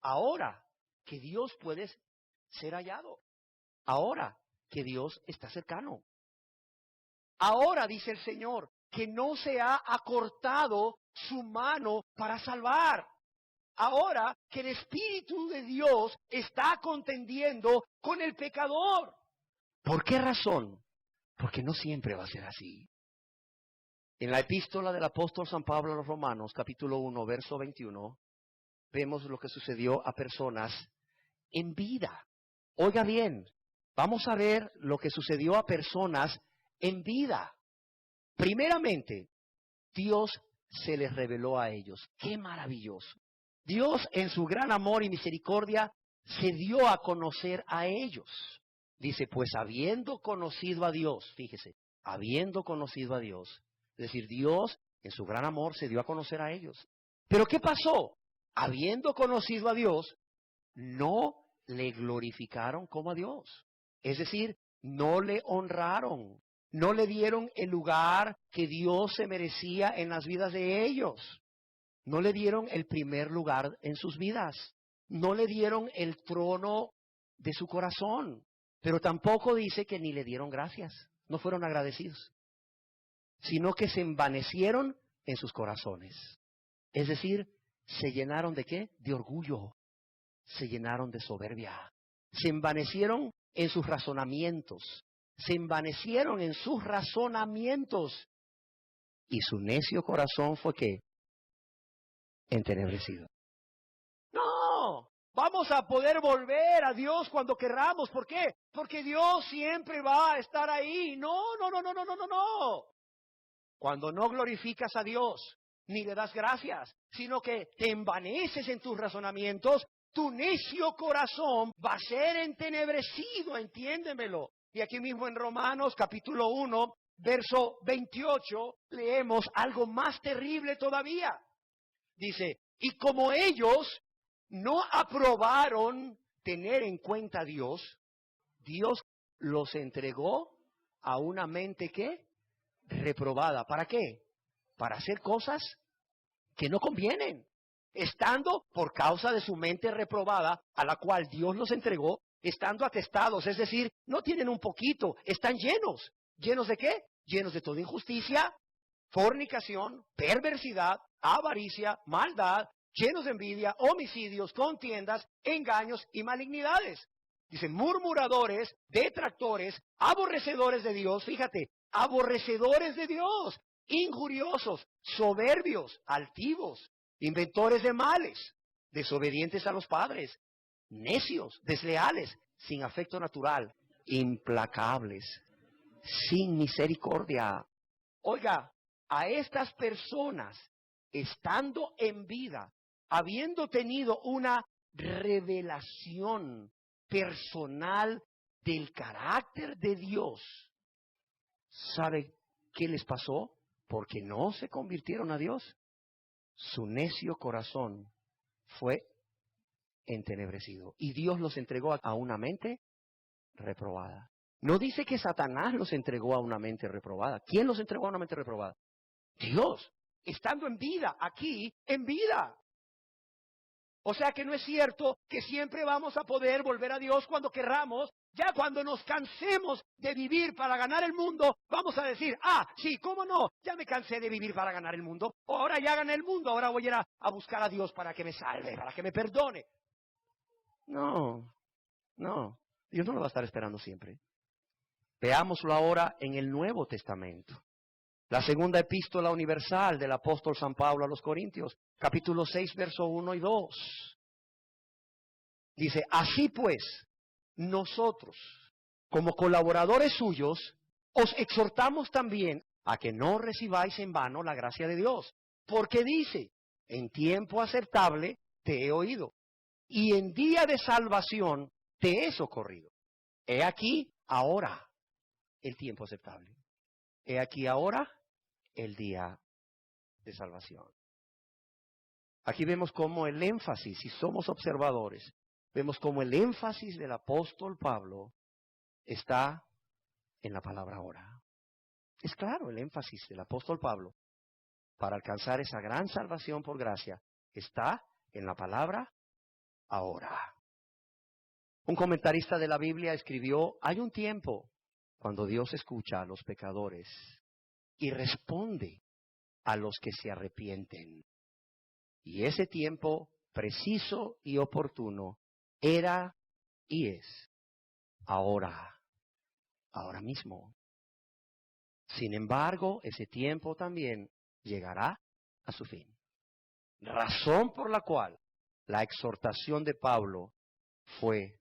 Speaker 2: Ahora que Dios puede ser hallado. Ahora que Dios está cercano. Ahora, dice el Señor, que no se ha acortado su mano para salvar. Ahora que el Espíritu de Dios está contendiendo con el pecador. ¿Por qué razón? Porque no siempre va a ser así. En la epístola del apóstol San Pablo a los Romanos, capítulo 1, verso 21, vemos lo que sucedió a personas en vida. Oiga bien, vamos a ver lo que sucedió a personas en vida. Primeramente, Dios se les reveló a ellos. ¡Qué maravilloso! Dios, en su gran amor y misericordia, se dio a conocer a ellos. Dice, pues habiendo conocido a Dios, fíjese, habiendo conocido a Dios, es decir, Dios, en su gran amor, se dio a conocer a ellos. ¿Pero qué pasó? Habiendo conocido a Dios, no le glorificaron como a Dios. Es decir, no le honraron, no le dieron el lugar que Dios se merecía en las vidas de ellos. No le dieron el primer lugar en sus vidas. No le dieron el trono de su corazón. Pero tampoco dice que ni le dieron gracias. No fueron agradecidos. Sino que se envanecieron en sus corazones. Es decir, se llenaron de ¿qué? De orgullo. Se llenaron de soberbia. se envanecieron en sus razonamientos. Se envanecieron en sus razonamientos. Y su necio corazón fue ¿qué? Entenebrecido.
Speaker 3: No, vamos a poder volver a Dios cuando querramos. ¿Por qué? Porque Dios siempre va a estar ahí. No. Cuando no glorificas a Dios, ni le das gracias, sino que te envaneces en tus razonamientos, tu necio corazón va a ser entenebrecido, entiéndemelo. Y aquí mismo en Romanos capítulo 1, verso 28, leemos algo más terrible todavía. Dice, y como ellos no aprobaron tener en cuenta a Dios, Dios los entregó a una mente ¿qué? Reprobada. ¿Para qué? Para hacer cosas que no convienen. Estando por causa de su mente reprobada, a la cual Dios los entregó, estando atestados, es decir, no tienen un poquito, están llenos. ¿Llenos de qué? Llenos de toda injusticia, fornicación, perversidad, avaricia, maldad, llenos de envidia, homicidios, contiendas, engaños y malignidades. Dice, murmuradores, detractores, aborrecedores de Dios, fíjate, aborrecedores de Dios, injuriosos, soberbios, altivos, inventores de males, desobedientes a los padres, necios, desleales, sin afecto natural, implacables, sin misericordia. Oiga, a estas personas, estando en vida, habiendo tenido una revelación personal del carácter de Dios, ¿sabe qué les pasó? Porque no se convirtieron a Dios. Su necio corazón fue entenebrecido y Dios los entregó a una mente reprobada. No dice que Satanás los entregó a una mente reprobada. ¿Quién los entregó a una mente reprobada? Dios, estando en vida, aquí, en vida. O sea que no es cierto que siempre vamos a poder volver a Dios cuando querramos. Ya cuando nos cansemos de vivir para ganar el mundo, vamos a decir, sí, ¿cómo no? Ya me cansé de vivir para ganar el mundo. Ahora ya gané el mundo, ahora voy a ir a buscar a Dios para que me salve, para que me perdone. No, Dios no lo va a estar esperando siempre. Veámoslo ahora en el Nuevo Testamento. La segunda epístola universal del apóstol San Pablo a los Corintios, capítulo 6, verso 1 y 2. Dice, así pues, nosotros, como colaboradores suyos, os exhortamos también a que no recibáis en vano la gracia de Dios. Porque dice, en tiempo aceptable te he oído, y en día de salvación te he socorrido. He aquí ahora el tiempo aceptable. He aquí ahora el día de salvación. Aquí vemos cómo el énfasis, si somos observadores, vemos cómo el énfasis del apóstol Pablo está en la palabra ahora. Es claro, el énfasis del apóstol Pablo para alcanzar esa gran salvación por gracia está en la palabra ahora. Un comentarista de la Biblia escribió, hay un tiempo cuando Dios escucha a los pecadores y responde a los que se arrepienten. Y ese tiempo preciso y oportuno era y es ahora mismo. Sin embargo, ese tiempo también llegará a su fin. Razón por la cual la exhortación de Pablo fue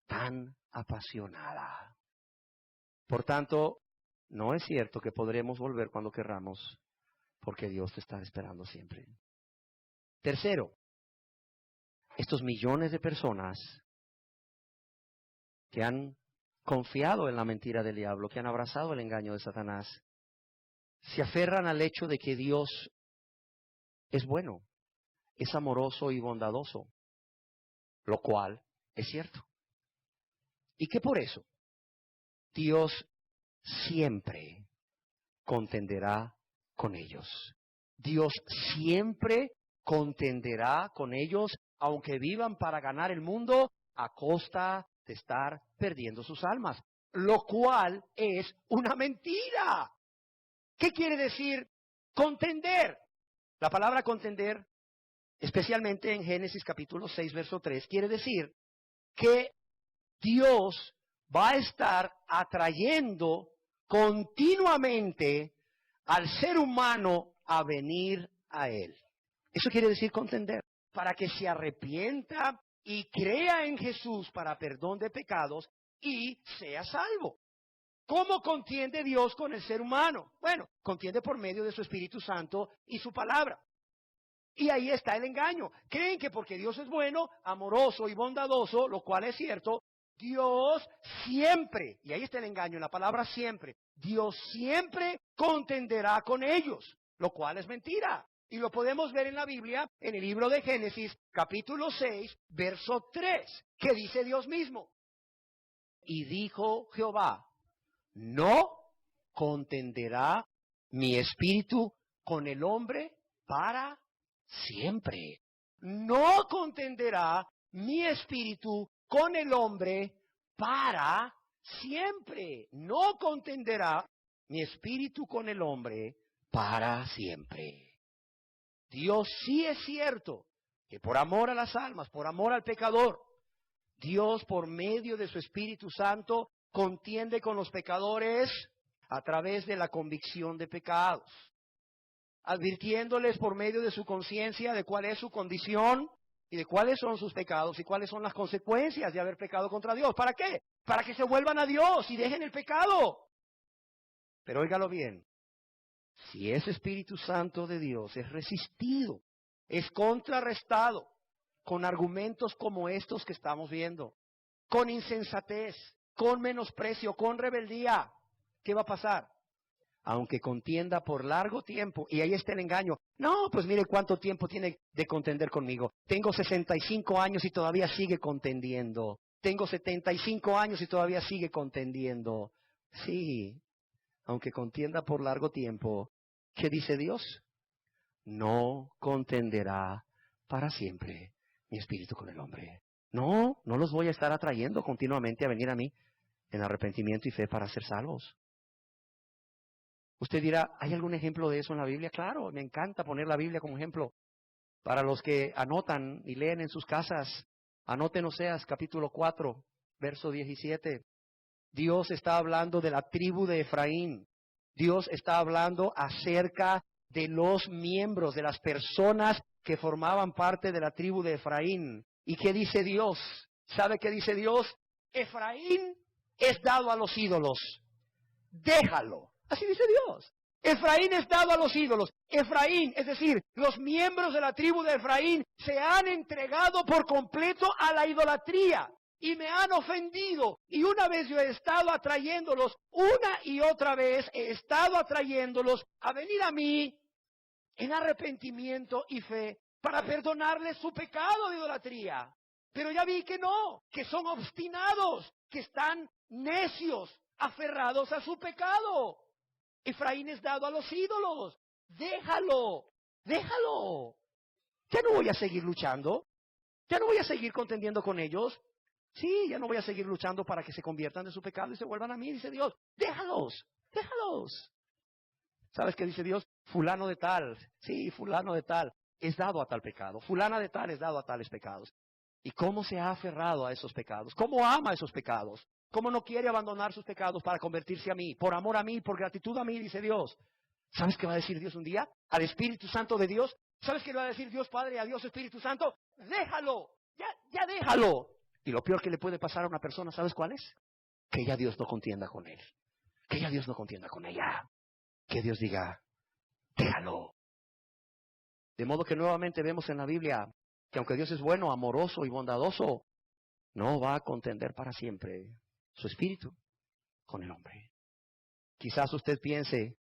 Speaker 3: tan apasionada. Por tanto, no es cierto que podremos volver cuando querramos, porque Dios te está esperando siempre. Tercero, estos millones de personas que han confiado en la mentira del diablo, que han abrazado el engaño de Satanás, se aferran al hecho de que Dios es bueno, es amoroso y bondadoso, lo cual es cierto. Y que por eso Dios siempre contenderá con ellos. Dios siempre contenderá con ellos, aunque vivan para ganar el mundo a costa de estar perdiendo sus almas, lo cual es una mentira. ¿Qué quiere decir contender? La palabra contender, especialmente en Génesis capítulo 6, verso 3, quiere decir que Dios va a estar atrayendo continuamente al ser humano a venir a Él. Eso quiere decir contender, para que se arrepienta y crea en Jesús para perdón de pecados y sea salvo. ¿Cómo contiende Dios con el ser humano? Bueno, contiende por medio de su Espíritu Santo y su palabra. Y ahí está el engaño. Creen que porque Dios es bueno, amoroso y bondadoso, lo cual es cierto, Dios siempre, y ahí está el engaño en la palabra siempre, Dios siempre contenderá con ellos, lo cual es mentira. Y lo podemos ver en la Biblia, en el libro de Génesis, capítulo 6, verso 3, que dice Dios mismo. Y dijo Jehová, no contenderá mi espíritu con el hombre para siempre. No contenderá mi espíritu con el hombre para siempre. No contenderá mi espíritu con el hombre para siempre. Dios sí es cierto que por amor a las almas, por amor al pecador, Dios por medio de su Espíritu Santo contiende con los pecadores a través de la convicción de pecados, advirtiéndoles por medio de su conciencia de cuál es su condición y de cuáles son sus pecados y cuáles son las consecuencias de haber pecado contra Dios. ¿Para qué? Para que se vuelvan a Dios y dejen el pecado. Pero óigalo bien, si ese Espíritu Santo de Dios es resistido, es contrarrestado con argumentos como estos que estamos viendo, con insensatez, con menosprecio, con rebeldía, ¿qué va a pasar? Aunque contienda por largo tiempo, y ahí está el engaño. No, pues mire cuánto tiempo tiene de contender conmigo. Tengo 65 años y todavía sigue contendiendo. Tengo 75 años y todavía sigue contendiendo. Sí, aunque contienda por largo tiempo, ¿qué dice Dios? No contenderá para siempre mi espíritu con el hombre. No los voy a estar atrayendo continuamente a venir a mí en arrepentimiento y fe para ser salvos. Usted dirá, ¿hay algún ejemplo de eso en la Biblia? Claro, me encanta poner la Biblia como ejemplo. Para los que anotan y leen en sus casas, anoten Oseas capítulo 4, verso 17. Dios está hablando de la tribu de Efraín. Dios está hablando acerca de los miembros, de las personas que formaban parte de la tribu de Efraín. ¿Y qué dice Dios? ¿Sabe qué dice Dios? Efraín es dado a los ídolos. Déjalo. Así dice Dios. Efraín es dado a los ídolos. Efraín, es decir, los miembros de la tribu de Efraín se han entregado por completo a la idolatría. Y me han ofendido. Y una vez yo he estado atrayéndolos, una y otra vez he estado atrayéndolos a venir a mí en arrepentimiento y fe para perdonarles su pecado de idolatría. Pero ya vi que no, que son obstinados, que están necios, aferrados a su pecado. Efraín es dado a los ídolos. Déjalo, déjalo. Ya no voy a seguir luchando. Ya no voy a seguir contendiendo con ellos. Sí, ya no voy a seguir luchando para que se conviertan de su pecado y se vuelvan a mí, dice Dios. Déjalos, déjalos. ¿Sabes qué dice Dios? Fulano de tal, sí, fulano de tal, es dado a tal pecado. Fulana de tal es dado a tales pecados. ¿Y cómo se ha aferrado a esos pecados? ¿Cómo ama esos pecados? ¿Cómo no quiere abandonar sus pecados para convertirse a mí? Por amor a mí, por gratitud a mí, dice Dios. ¿Sabes qué va a decir Dios un día? Al Espíritu Santo de Dios. ¿Sabes qué le va a decir Dios Padre a Dios Espíritu Santo? Déjalo, ya déjalo. Y lo peor que le puede pasar a una persona, ¿sabes cuál es? Que ya Dios no contienda con él. Que ya Dios no contienda con ella. Que Dios diga, déjalo. De modo que nuevamente vemos en la Biblia que aunque Dios es bueno, amoroso y bondadoso, no va a contender para siempre su espíritu con el hombre. Quizás usted piense,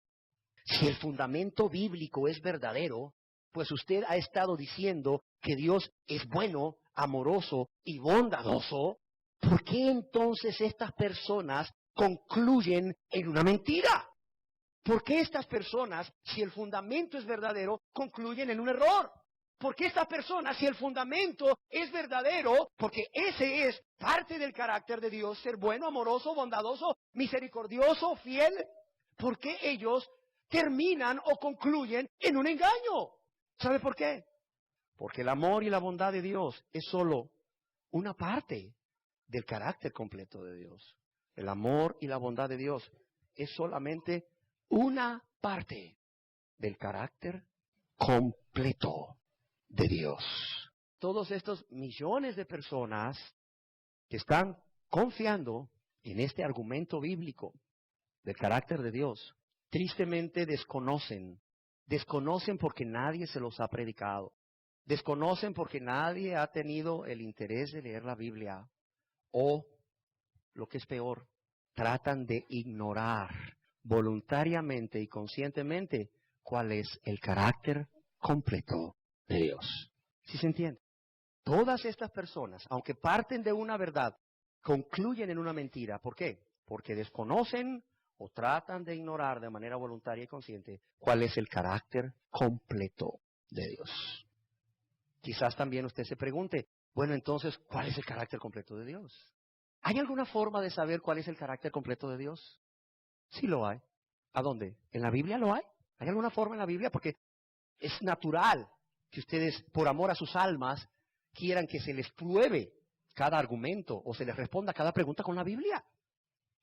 Speaker 3: si el fundamento bíblico es verdadero, pues usted ha estado diciendo que Dios es bueno, amoroso y bondadoso, ¿por qué entonces estas personas concluyen en una mentira? ¿Por qué estas personas, si el fundamento es verdadero, concluyen en un error? ¿Por qué estas personas, si el fundamento es verdadero, porque ese es parte del carácter de Dios, ser bueno, amoroso, bondadoso, misericordioso, fiel, ¿por qué ellos terminan o concluyen en un engaño? ¿Sabe por qué? Porque el amor y la bondad de Dios es solo una parte del carácter completo de Dios. El amor y la bondad de Dios es solamente una parte del carácter completo de Dios. Todos estos millones de personas que están confiando en este argumento bíblico del carácter de Dios, tristemente desconocen porque nadie se los ha predicado, desconocen porque nadie ha tenido el interés de leer la Biblia, o, lo que es peor, tratan de ignorar voluntariamente y conscientemente cuál es el carácter completo de Dios. ¿Sí se entiende? Todas estas personas, aunque parten de una verdad, concluyen en una mentira. ¿Por qué? Porque desconocen o tratan de ignorar de manera voluntaria y consciente cuál es el carácter completo de Dios. Quizás también usted se pregunte, bueno, entonces, ¿cuál es el carácter completo de Dios? ¿Hay alguna forma de saber cuál es el carácter completo de Dios? Sí lo hay. ¿A dónde? ¿En la Biblia lo hay? ¿Hay alguna forma en la Biblia? Porque es natural que ustedes, por amor a sus almas, quieran que se les pruebe cada argumento o se les responda cada pregunta con la Biblia.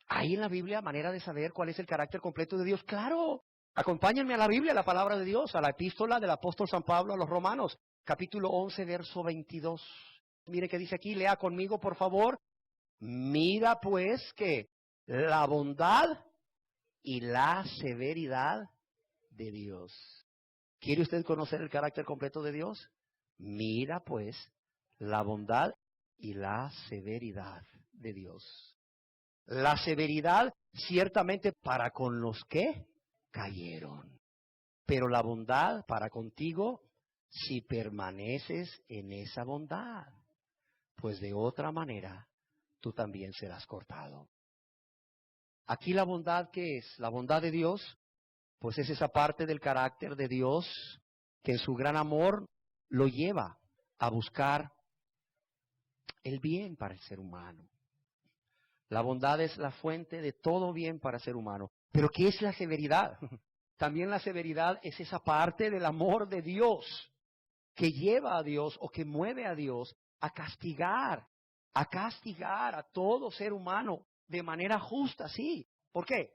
Speaker 3: ¿Hay en la Biblia manera de saber cuál es el carácter completo de Dios? ¡Claro! Acompáñenme a la Biblia, a la palabra de Dios, a la epístola del apóstol San Pablo a los Romanos, capítulo 11, verso 22. Mire qué dice aquí, lea conmigo, por favor. Mira pues que la bondad y la severidad de Dios. ¿Quiere usted conocer el carácter completo de Dios? Mira pues la bondad y la severidad de Dios. La severidad ciertamente para con los que cayeron, pero la bondad para contigo si permaneces en esa bondad, pues de otra manera tú también serás cortado. Aquí la bondad, ¿qué es? La bondad de Dios, pues es esa parte del carácter de Dios que en su gran amor lo lleva a buscar el bien para el ser humano. La bondad es la fuente de todo bien para el ser humano. ¿Pero qué es la severidad? También la severidad es esa parte del amor de Dios que lleva a Dios o que mueve a Dios a castigar a todo ser humano de manera justa, sí. ¿Por qué?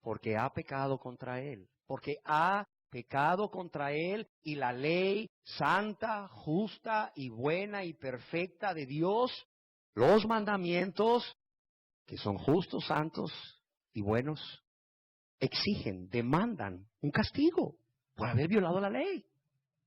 Speaker 3: Porque ha pecado contra Él. Porque ha pecado contra Él y la ley santa, justa y buena y perfecta de Dios, los mandamientos, que son justos, santos y buenos, exigen, demandan un castigo por haber violado la ley.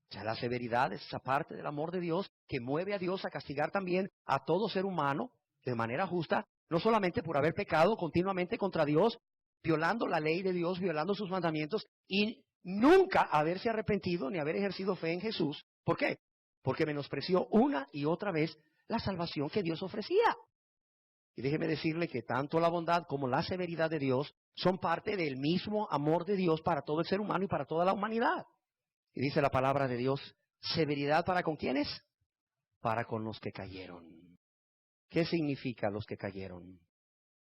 Speaker 3: O sea, la severidad es esa parte del amor de Dios que mueve a Dios a castigar también a todo ser humano de manera justa, no solamente por haber pecado continuamente contra Dios, violando la ley de Dios, violando sus mandamientos y nunca haberse arrepentido ni haber ejercido fe en Jesús. ¿Por qué? Porque menospreció una y otra vez la salvación que Dios ofrecía. Y déjeme decirle que tanto la bondad como la severidad de Dios son parte del mismo amor de Dios para todo el ser humano y para toda la humanidad. Y dice la palabra de Dios, ¿severidad para con quiénes? Para con los que cayeron. ¿Qué significa los que cayeron?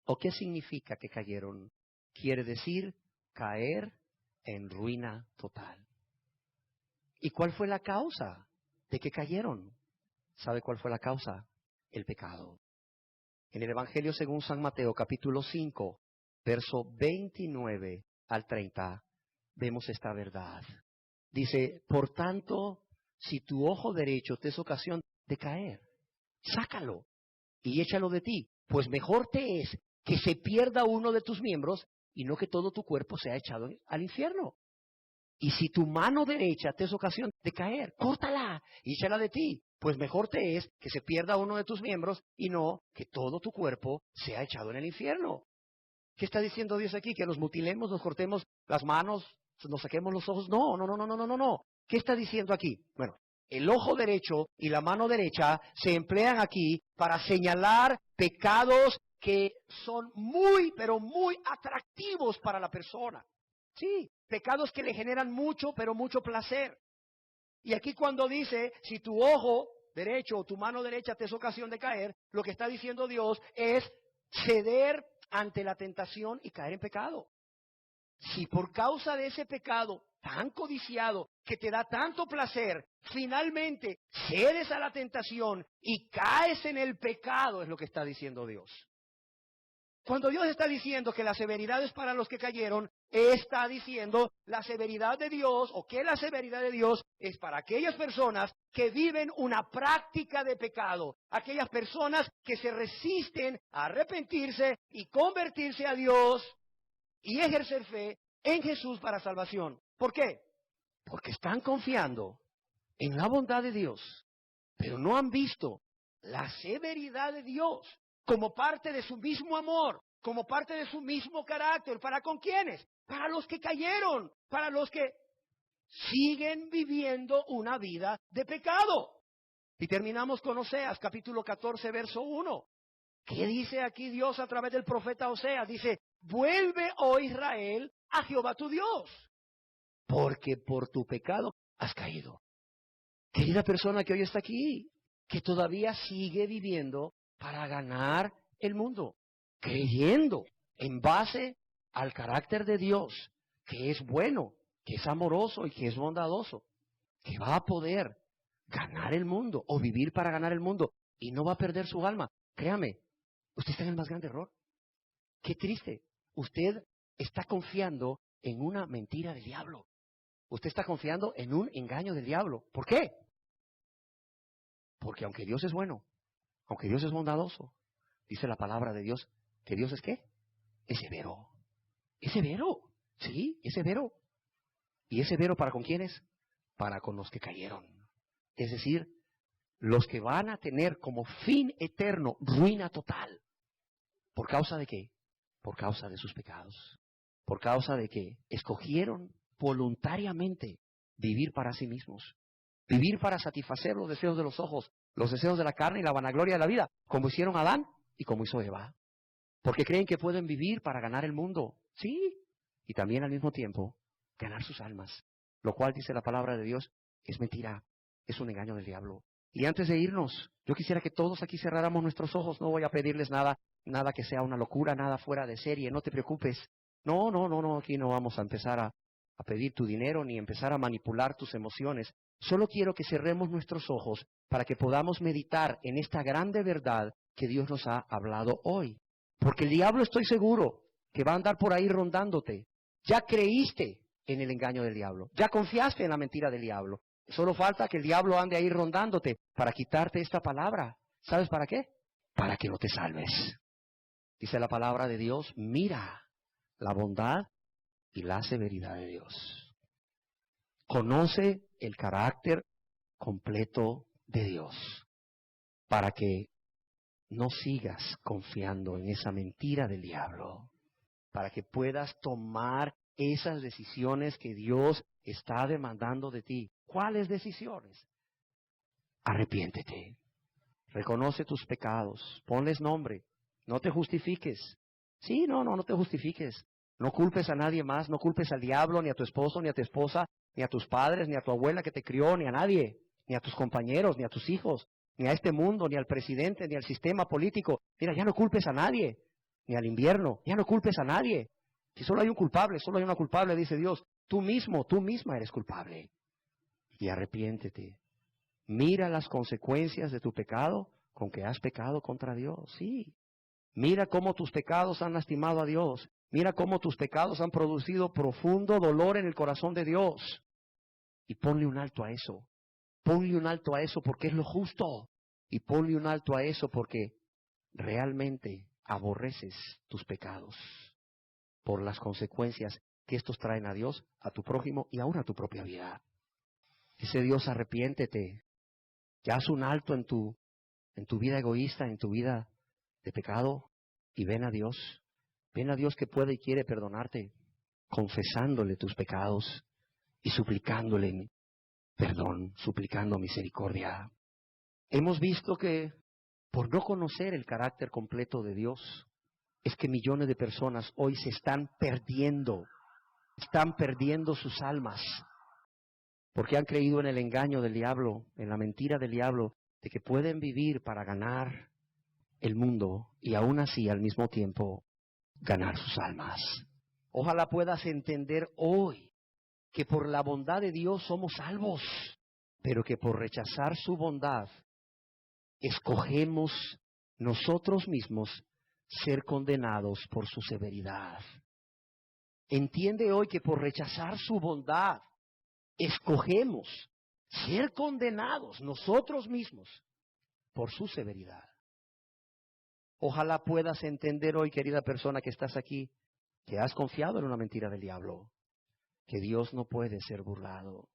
Speaker 3: ¿O qué significa que cayeron? Quiere decir caer en ruina total. ¿Y cuál fue la causa de que cayeron? ¿Sabe cuál fue la causa? El pecado. En el Evangelio según San Mateo, capítulo 5, verso 29 al 30, vemos esta verdad. Dice, por tanto, si tu ojo derecho te es ocasión de caer, sácalo y échalo de ti, pues mejor te es que se pierda uno de tus miembros y no que todo tu cuerpo sea echado al infierno. Y si tu mano derecha te es ocasión de caer, córtala y échala de ti, pues mejor te es que se pierda uno de tus miembros y no que todo tu cuerpo sea echado en el infierno. ¿Qué está diciendo Dios aquí? ¿Que nos mutilemos, nos cortemos las manos, nos saquemos los ojos? No. ¿Qué está diciendo aquí? Bueno, el ojo derecho y la mano derecha se emplean aquí para señalar pecados que son muy, pero muy atractivos para la persona. Sí, pecados que le generan mucho, pero mucho placer. Y aquí cuando dice, si tu ojo derecho o tu mano derecha te es ocasión de caer, lo que está diciendo Dios es ceder ante la tentación y caer en pecado. Si por causa de ese pecado tan codiciado, que te da tanto placer, finalmente cedes a la tentación y caes en el pecado, es lo que está diciendo Dios. Cuando Dios está diciendo que la severidad es para los que cayeron, está diciendo la severidad de Dios, o que la severidad de Dios es para aquellas personas que viven una práctica de pecado, aquellas personas que se resisten a arrepentirse y convertirse a Dios y ejercer fe en Jesús para salvación. ¿Por qué? Porque están confiando en la bondad de Dios, pero no han visto la severidad de Dios como parte de su mismo amor, como parte de su mismo carácter. ¿Para con quiénes? Para los que cayeron, para los que siguen viviendo una vida de pecado. Y terminamos con Oseas, capítulo 14, verso 1. ¿Qué dice aquí Dios a través del profeta Oseas? Dice, vuelve, oh Israel, a Jehová tu Dios, porque por tu pecado has caído. Querida persona que hoy está aquí, que todavía sigue viviendo para ganar el mundo, creyendo en base al carácter de Dios, que es bueno, que es amoroso y que es bondadoso, que va a poder ganar el mundo o vivir para ganar el mundo y no va a perder su alma. Créame, usted está en el más grande error. Qué triste. Usted está confiando en una mentira del diablo. Usted está confiando en un engaño del diablo. ¿Por qué? Porque aunque Dios es bueno, aunque Dios es bondadoso, dice la palabra de Dios, que Dios es ¿qué? Es severo. Es severo. Sí, es severo. ¿Y es severo para con quiénes? Para con los que cayeron. Es decir, los que van a tener como fin eterno ruina total. ¿Por causa de qué? Por causa de sus pecados. Por causa de que escogieron voluntariamente vivir para sí mismos. Vivir para satisfacer los deseos de los ojos, los deseos de la carne y la vanagloria de la vida, como hicieron Adán y como hizo Eva. Porque creen que pueden vivir para ganar el mundo. Sí. Y también al mismo tiempo ganar sus almas. Lo cual, dice la palabra de Dios, es mentira. Es un engaño del diablo. Y antes de irnos, yo quisiera que todos aquí cerráramos nuestros ojos. No voy a pedirles nada que sea una locura, nada fuera de serie. No te preocupes. No. Aquí no vamos a empezar a pedir tu dinero ni empezar a manipular tus emociones. Solo quiero que cerremos nuestros ojos para que podamos meditar en esta grande verdad que Dios nos ha hablado hoy. Porque el diablo, estoy seguro, que va a andar por ahí rondándote. Ya creíste en el engaño del diablo. Ya confiaste en la mentira del diablo. Solo falta que el diablo ande ahí rondándote para quitarte esta palabra. ¿Sabes para qué? Para que no te salves. Dice la palabra de Dios, mira la bondad y la severidad de Dios. Conoce el carácter completo de Dios para que no sigas confiando en esa mentira del diablo, para que puedas tomar esas decisiones que Dios está demandando de ti. ¿Cuáles decisiones? Arrepiéntete, reconoce tus pecados, ponles nombre, no te justifiques. Sí, no te justifiques. No culpes a nadie más, no culpes al diablo, ni a tu esposo, ni a tu esposa, ni a tus padres, ni a tu abuela que te crió, ni a nadie, ni a tus compañeros, ni a tus hijos, ni a este mundo, ni al presidente, ni al sistema político. Mira, ya no culpes a nadie, ni al invierno, ya no culpes a nadie. Si solo hay un culpable, solo hay una culpable, dice Dios, tú mismo, tú misma eres culpable. Y arrepiéntete. Mira las consecuencias de tu pecado con que has pecado contra Dios, sí. Mira cómo tus pecados han lastimado a Dios. Mira cómo tus pecados han producido profundo dolor en el corazón de Dios. Y ponle un alto a eso. Ponle un alto a eso porque es lo justo. Y ponle un alto a eso porque realmente aborreces tus pecados por las consecuencias que estos traen a Dios, a tu prójimo y aún a tu propia vida. Dice Dios, arrepiéntete. Ya haz un alto en tu vida egoísta, en tu vida de pecado y ven a Dios. Ven a Dios que puede y quiere perdonarte, confesándole tus pecados y suplicándole perdón, suplicando misericordia. Hemos visto que por no conocer el carácter completo de Dios, es que millones de personas hoy se están perdiendo sus almas, porque han creído en el engaño del diablo, en la mentira del diablo, de que pueden vivir para ganar el mundo y aún así al mismo tiempo ganar sus almas. Ojalá puedas entender hoy que por la bondad de Dios somos salvos.
Speaker 2: pero que por rechazar su bondad, escogemos nosotros mismos ser condenados por su severidad. Entiende hoy que por rechazar su bondad, escogemos ser condenados nosotros mismos por su severidad. Ojalá puedas entender hoy, querida persona que estás aquí, que has confiado en una mentira del diablo, que Dios no puede ser burlado.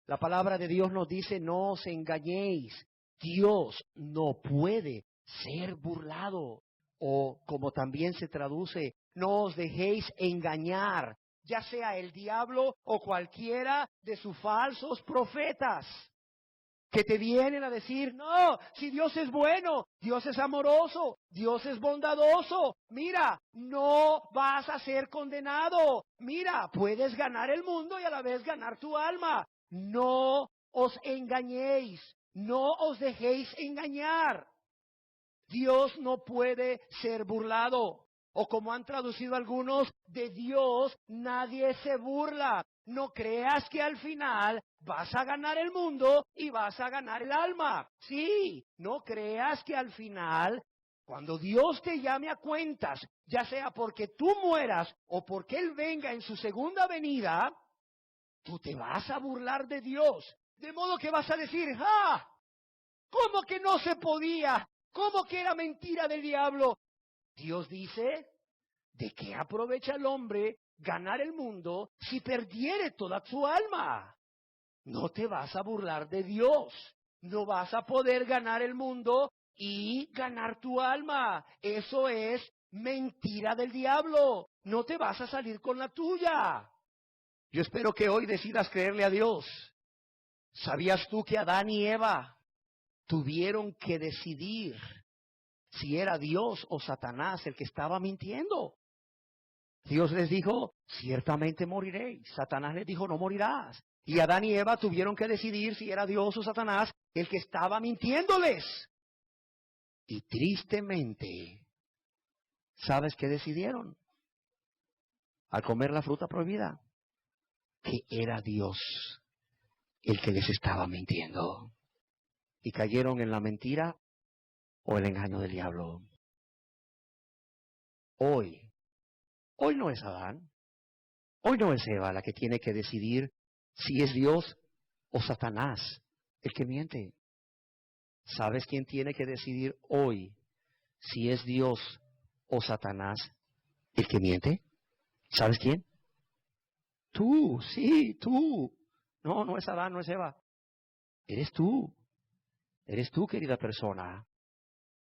Speaker 2: La palabra de Dios nos dice, no os engañéis, Dios no puede ser burlado. O como también se traduce, no os dejéis engañar, ya sea el diablo o cualquiera de sus falsos profetas, que te vienen a decir, no, si Dios es bueno, Dios es amoroso, Dios es bondadoso, mira, no vas a ser condenado, mira, puedes ganar el mundo y a la vez ganar tu alma. No os engañéis, no os dejéis engañar. Dios no puede ser burlado. O como han traducido algunos, de Dios nadie se burla. No creas que al final vas a ganar el mundo y vas a ganar el alma. Sí, no creas que al final, cuando Dios te llame a cuentas, ya sea porque tú mueras o porque Él venga en su segunda venida, tú te vas a burlar de Dios. De modo que vas a decir, ¡ah! ¿Cómo que no se podía? ¿Cómo que era mentira del diablo? Dios dice, ¿de qué aprovecha el hombre ganar el mundo si perdiere toda su alma? No te vas a burlar de Dios. No vas a poder ganar el mundo y ganar tu alma. Eso es mentira del diablo. No te vas a salir con la tuya. Yo espero que hoy decidas creerle a Dios. ¿Sabías tú que Adán y Eva tuvieron que decidir si era Dios o Satanás el que estaba mintiendo? Dios les dijo, ciertamente moriréis. Satanás les dijo, no morirás. Y Adán y Eva tuvieron que decidir si era Dios o Satanás el que estaba mintiéndoles. Y tristemente, ¿sabes qué decidieron? Al comer la fruta prohibida, que era Dios el que les estaba mintiendo. Y cayeron en la mentira o el engaño del diablo. Hoy no es Adán, hoy no es Eva la que tiene que decidir si es Dios o Satanás el que miente. ¿Sabes quién tiene que decidir hoy si es Dios o Satanás el que miente? ¿Sabes quién? Tú, sí, tú. No, no es Adán, no es Eva. Eres tú. Eres tú, querida persona,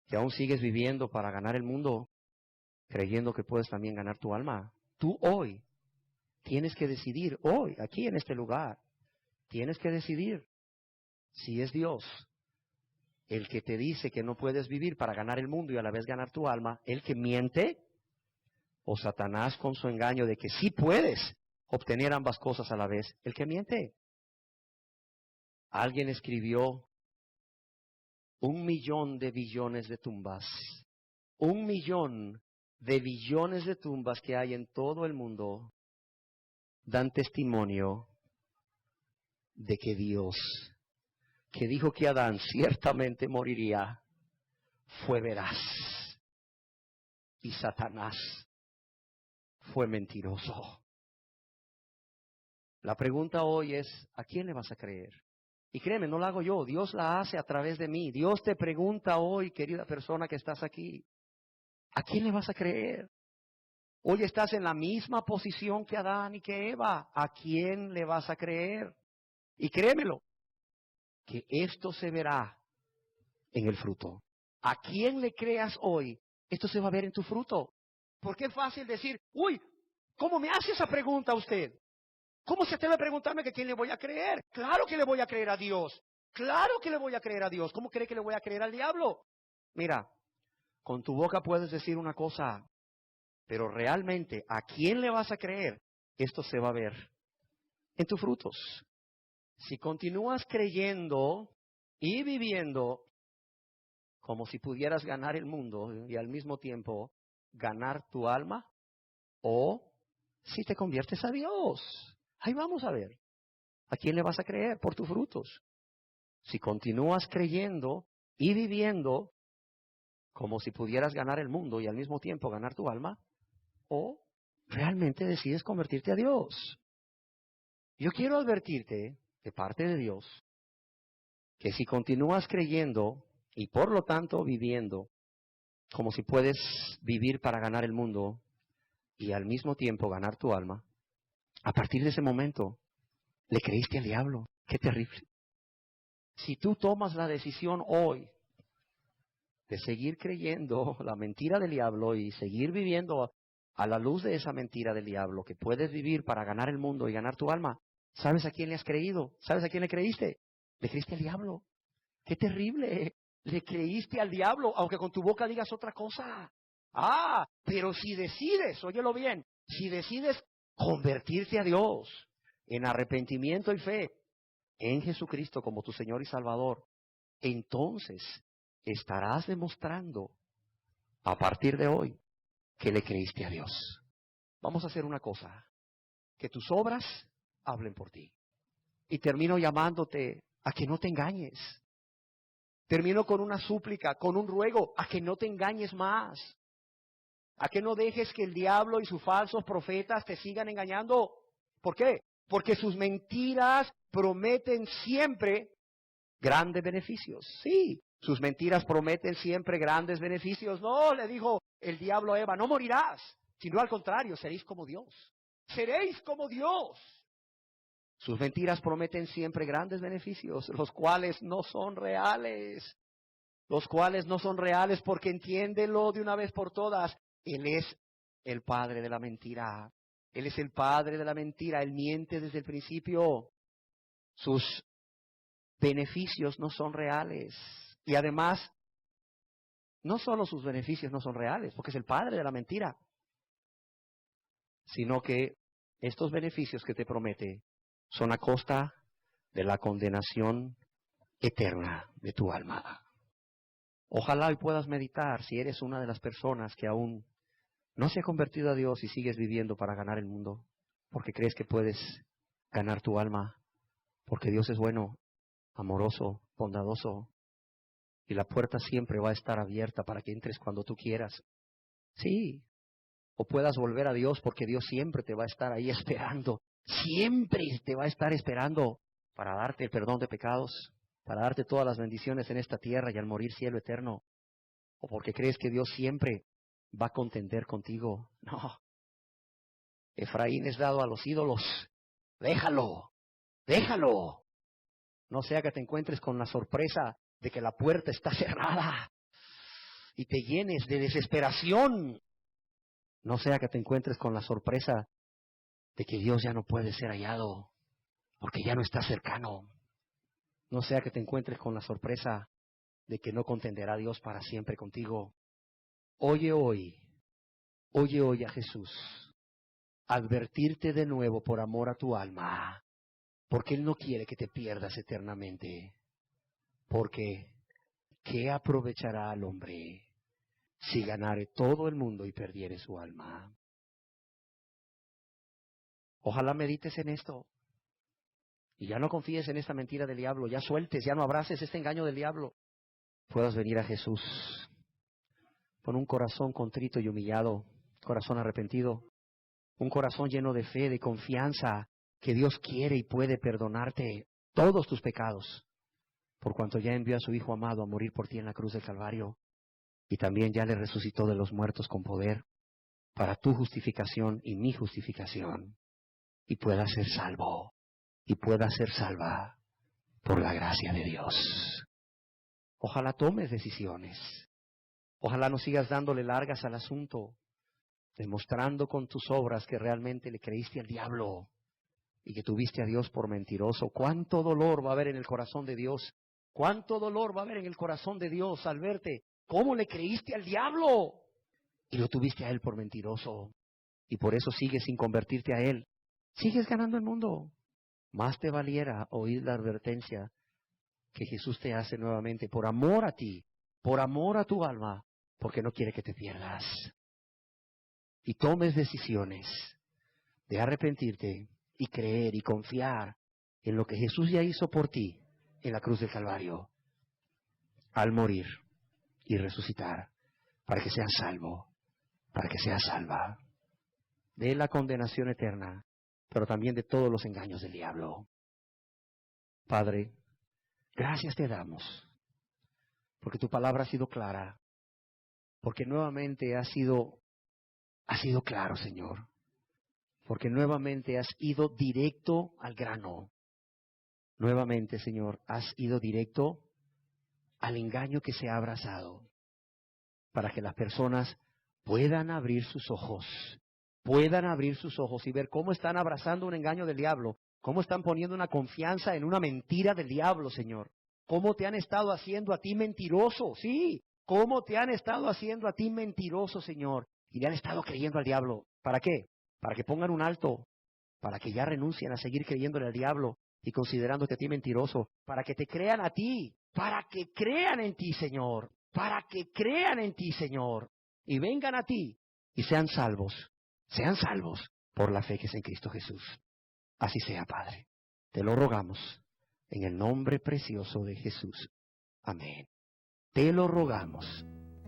Speaker 2: que aún sigues viviendo para ganar el mundo, creyendo que puedes también ganar tu alma. Tú hoy tienes que decidir, hoy, aquí en este lugar, tienes que decidir si es Dios el que te dice que no puedes vivir para ganar el mundo y a la vez ganar tu alma, el que miente, o Satanás con su engaño de que sí puedes obtener ambas cosas a la vez, el que miente. Alguien escribió 1.000.000 de billones de tumbas. 1.000.000 de billones de tumbas que hay en todo el mundo dan testimonio de que Dios, que dijo que Adán ciertamente moriría, fue veraz. Y Satanás fue mentiroso. La pregunta hoy es, ¿a quién le vas a creer? Y créeme, no la hago yo, Dios la hace a través de mí. Dios te pregunta hoy, querida persona que estás aquí, ¿a quién le vas a creer? Hoy estás en la misma posición que Adán y que Eva. ¿A quién le vas a creer? Y créemelo, que esto se verá en el fruto. ¿A quién le creas hoy? Esto se va a ver en tu fruto. Porque es fácil decir, uy, ¿cómo me hace esa pregunta usted? ¿Cómo se atreve a preguntarme que a quién le voy a creer? Claro que le voy a creer a Dios. Claro que le voy a creer a Dios. ¿Cómo cree que le voy a creer al diablo? Mira, con tu boca puedes decir una cosa, pero realmente, ¿a quién le vas a creer? Esto se va a ver en tus frutos. Si continúas creyendo y viviendo como si pudieras ganar el mundo y al mismo tiempo ganar tu alma, o si te conviertes a Dios. Ahí vamos a ver. ¿A quién le vas a creer? Por tus frutos. Si continúas creyendo y viviendo como si pudieras ganar el mundo y al mismo tiempo ganar tu alma, o realmente decides convertirte a Dios. Yo quiero advertirte de parte de Dios que si continúas creyendo y por lo tanto viviendo como si puedes vivir para ganar el mundo y al mismo tiempo ganar tu alma, a partir de ese momento le creíste al diablo. ¡Qué terrible! Si tú tomas la decisión hoy de seguir creyendo la mentira del diablo y seguir viviendo a la luz de esa mentira del diablo, que puedes vivir para ganar el mundo y ganar tu alma, ¿sabes a quién le has creído? ¿Sabes a quién le creíste? Le creíste al diablo. ¡Qué terrible! Le creíste al diablo, aunque con tu boca digas otra cosa. Pero si decides, óyelo bien, si decides convertirte a Dios en arrepentimiento y fe en Jesucristo como tu Señor y Salvador, entonces estarás demostrando a partir de hoy que le creíste a Dios. Vamos a hacer una cosa, que tus obras hablen por ti. Y termino llamándote a que no te engañes. Termino con una súplica, con un ruego, a que no te engañes más. A que no dejes que el diablo y sus falsos profetas te sigan engañando. ¿Por qué? Porque sus mentiras prometen siempre grandes beneficios. Sí, sus mentiras prometen siempre grandes beneficios. No, le dijo el diablo a Eva, no morirás, sino al contrario, seréis como Dios. Seréis como Dios. Sus mentiras prometen siempre grandes beneficios, los cuales no son reales. Los cuales no son reales porque entiéndelo de una vez por todas. Él es el padre de la mentira. Él es el padre de la mentira. Él miente desde el principio. Sus beneficios no son reales. Y además, no solo sus beneficios no son reales, porque es el padre de la mentira, sino que estos beneficios que te promete son a costa de la condenación eterna de tu alma. Ojalá hoy puedas meditar si eres una de las personas que aún no se ha convertido a Dios y sigues viviendo para ganar el mundo, porque crees que puedes ganar tu alma, porque Dios es bueno, amoroso, bondadoso, y la puerta siempre va a estar abierta para que entres cuando tú quieras. Sí, o puedas volver a Dios porque Dios siempre te va a estar ahí esperando, siempre te va a estar esperando para darte el perdón de pecados, para darte todas las bendiciones en esta tierra y al morir cielo eterno, o porque crees que Dios siempre va a contender contigo. No, Efraín es dado a los ídolos, déjalo, no sea que te encuentres con la sorpresa de que la puerta está cerrada y te llenes de desesperación. No sea que te encuentres con la sorpresa de que Dios ya no puede ser hallado porque ya no está cercano. No sea que te encuentres con la sorpresa de que no contenderá Dios para siempre contigo. Oye hoy a Jesús advertirte de nuevo por amor a tu alma, porque Él no quiere que te pierdas eternamente. Porque, ¿qué aprovechará al hombre si ganare todo el mundo y perdiere su alma? Ojalá medites en esto. Y ya no confíes en esta mentira del diablo, ya sueltes, ya no abraces este engaño del diablo. Puedas venir a Jesús con un corazón contrito y humillado, corazón arrepentido, un corazón lleno de fe, de confianza, que Dios quiere y puede perdonarte todos tus pecados, por cuanto ya envió a su Hijo amado a morir por ti en la cruz del Calvario, y también ya le resucitó de los muertos con poder, para tu justificación y mi justificación, y puedas ser salvo, y puedas ser salva por la gracia de Dios. Ojalá tomes decisiones. Ojalá no sigas dándole largas al asunto, demostrando con tus obras que realmente le creíste al diablo y que tuviste a Dios por mentiroso. ¿Cuánto dolor va a haber en el corazón de Dios? ¿Cuánto dolor va a haber en el corazón de Dios al verte cómo le creíste al diablo y lo tuviste a Él por mentiroso? Y por eso sigues sin convertirte a Él. Sigues ganando el mundo. Más te valiera oír la advertencia que Jesús te hace nuevamente por amor a ti, por amor a tu alma, porque no quiere que te pierdas. Y tomes decisiones de arrepentirte y creer y confiar en lo que Jesús ya hizo por ti en la cruz del Calvario al morir y resucitar para que seas salvo, para que seas salva de la condenación eterna, pero también de todos los engaños del diablo. Padre, gracias te damos, porque tu palabra ha sido clara, porque nuevamente ha sido claro, Señor, porque nuevamente has ido directo al grano. Nuevamente, Señor, has ido directo al engaño que se ha abrazado, para que las personas puedan abrir sus ojos y ver cómo están abrazando un engaño del diablo, cómo están poniendo una confianza en una mentira del diablo, Señor. Cómo te han estado haciendo a ti mentiroso, sí, cómo te han estado haciendo a ti mentiroso, Señor. Y le han estado creyendo al diablo. ¿Para qué? Para que pongan un alto, para que ya renuncien a seguir creyéndole al diablo y considerándote a ti mentiroso, para que te crean a ti, para que crean en ti, Señor, para que crean en ti, Señor, y vengan a ti y sean salvos por la fe que es en Cristo Jesús. Así sea, Padre. Te lo rogamos en el nombre precioso de Jesús. Amén. Te lo rogamos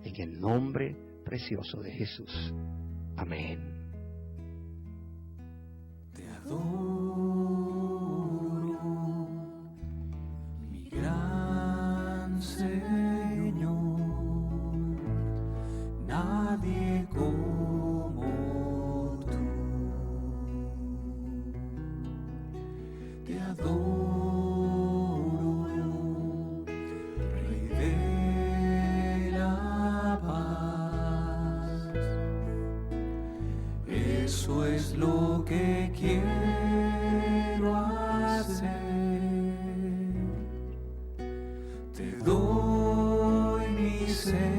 Speaker 2: en el nombre precioso de Jesús. Amén.
Speaker 4: Te adoro, mi gran Señor, nadie como tú. Te adoro, Rey de la paz. Eso es lo que quiero hacer. Te doy mi ser.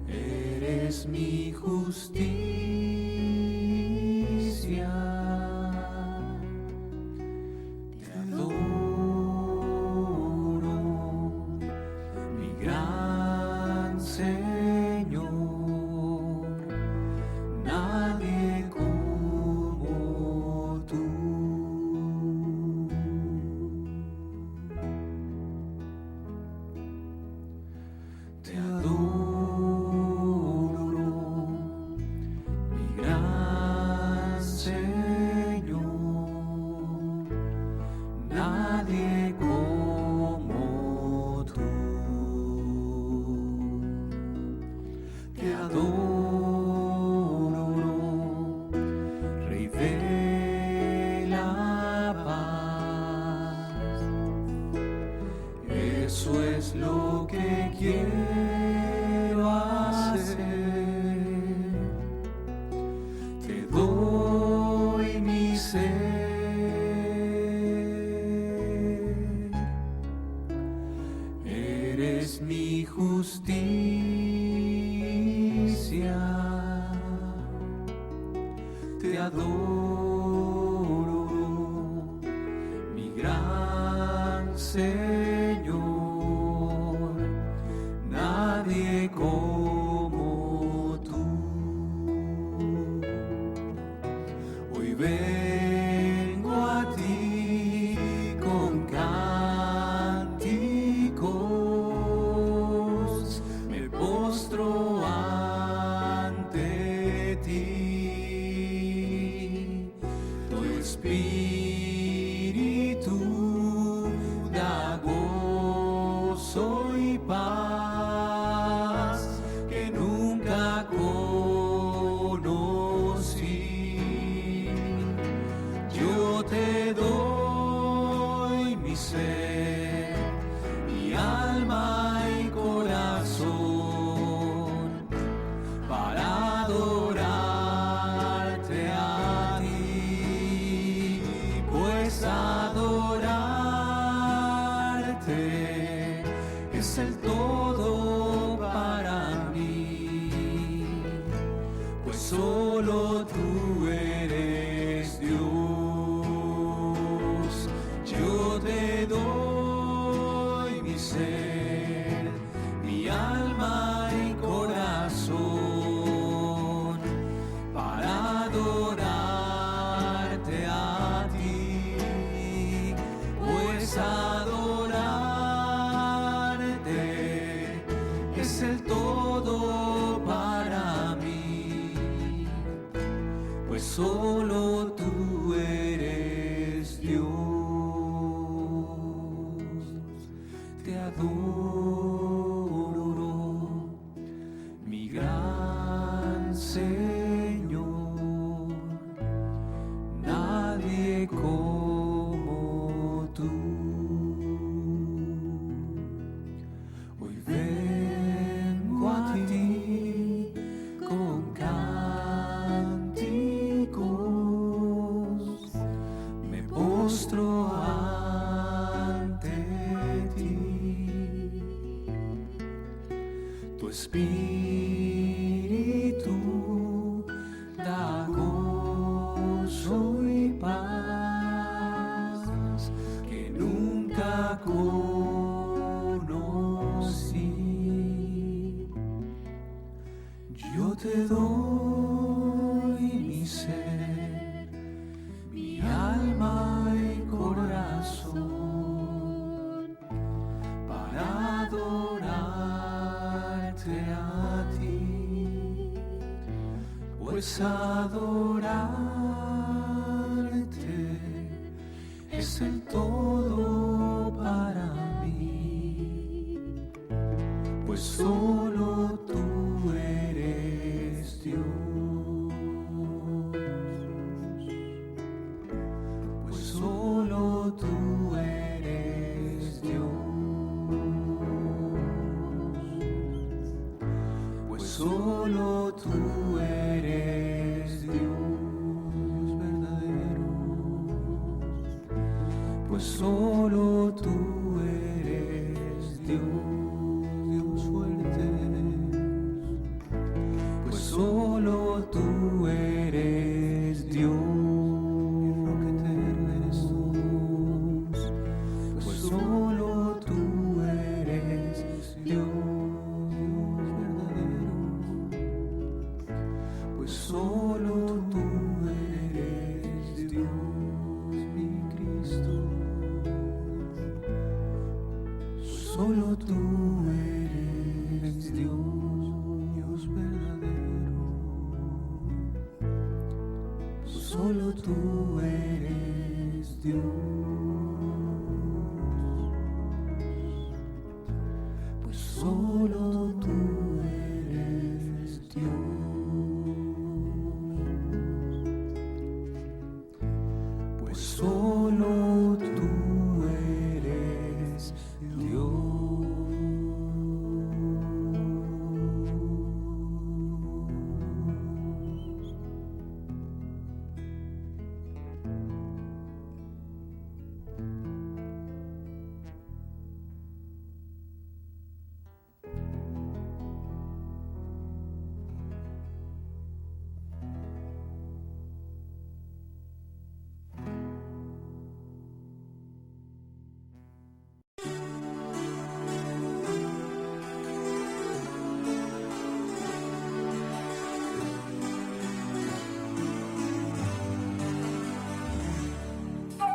Speaker 4: Eres mi justicia. Te adoro, mi gran Señor, nadie como tú. Te adoro, mi gran Señor, nadie como tú. Te adoro, Rey de la paz. Eso es lo que quiero hacer. Te doy mi ser. Eres mi justicia. Te adoro, mi gran Señor, nadie como tú. Hoy vengo a ti con cánticos, me postro ante ti. Tu espíritu da gozo y paz que nunca conocí. Yo te doy mi ser, mi alma y corazón para adorarte a ti, pues adorarte es el todo para mí, pues solo tú eres Dios. Yo te doy mi ser, mi alma y corazón para adorarte a postro ante ti. Tu espíritu da gozo y paz que nunca conocí. Yo te doy mi ser, mi alma y corazón para adorarte a ti, pues adorarte es el todo para mí, pues solo tú eres Dios. Pues solo tú eres Dios. Pues solo tú eres Dios verdadero. Pues solo tú eres Dios, Dios fuerte. Pues solo tú eres Dios, roca eterna eres tú. Pues solo tú eres Dios, Dios verdadero. Pues solo tú eres Dios, mi Cristo. Solo tú eres Dios, Dios verdadero. Solo tú eres Dios. Pues solo tú eres Dios. Pues solo tú eres Dios.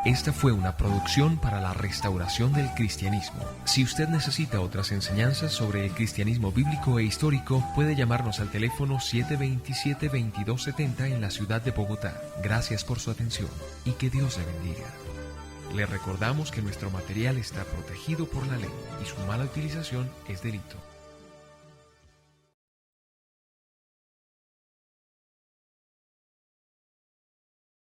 Speaker 1: Esta fue una producción para la restauración del cristianismo. Si usted necesita otras enseñanzas sobre el cristianismo bíblico e histórico, puede llamarnos al teléfono 727-2270 en la ciudad de Bogotá. Gracias por su atención y que Dios le bendiga. Le recordamos que nuestro material está protegido por la ley y su mala utilización es delito.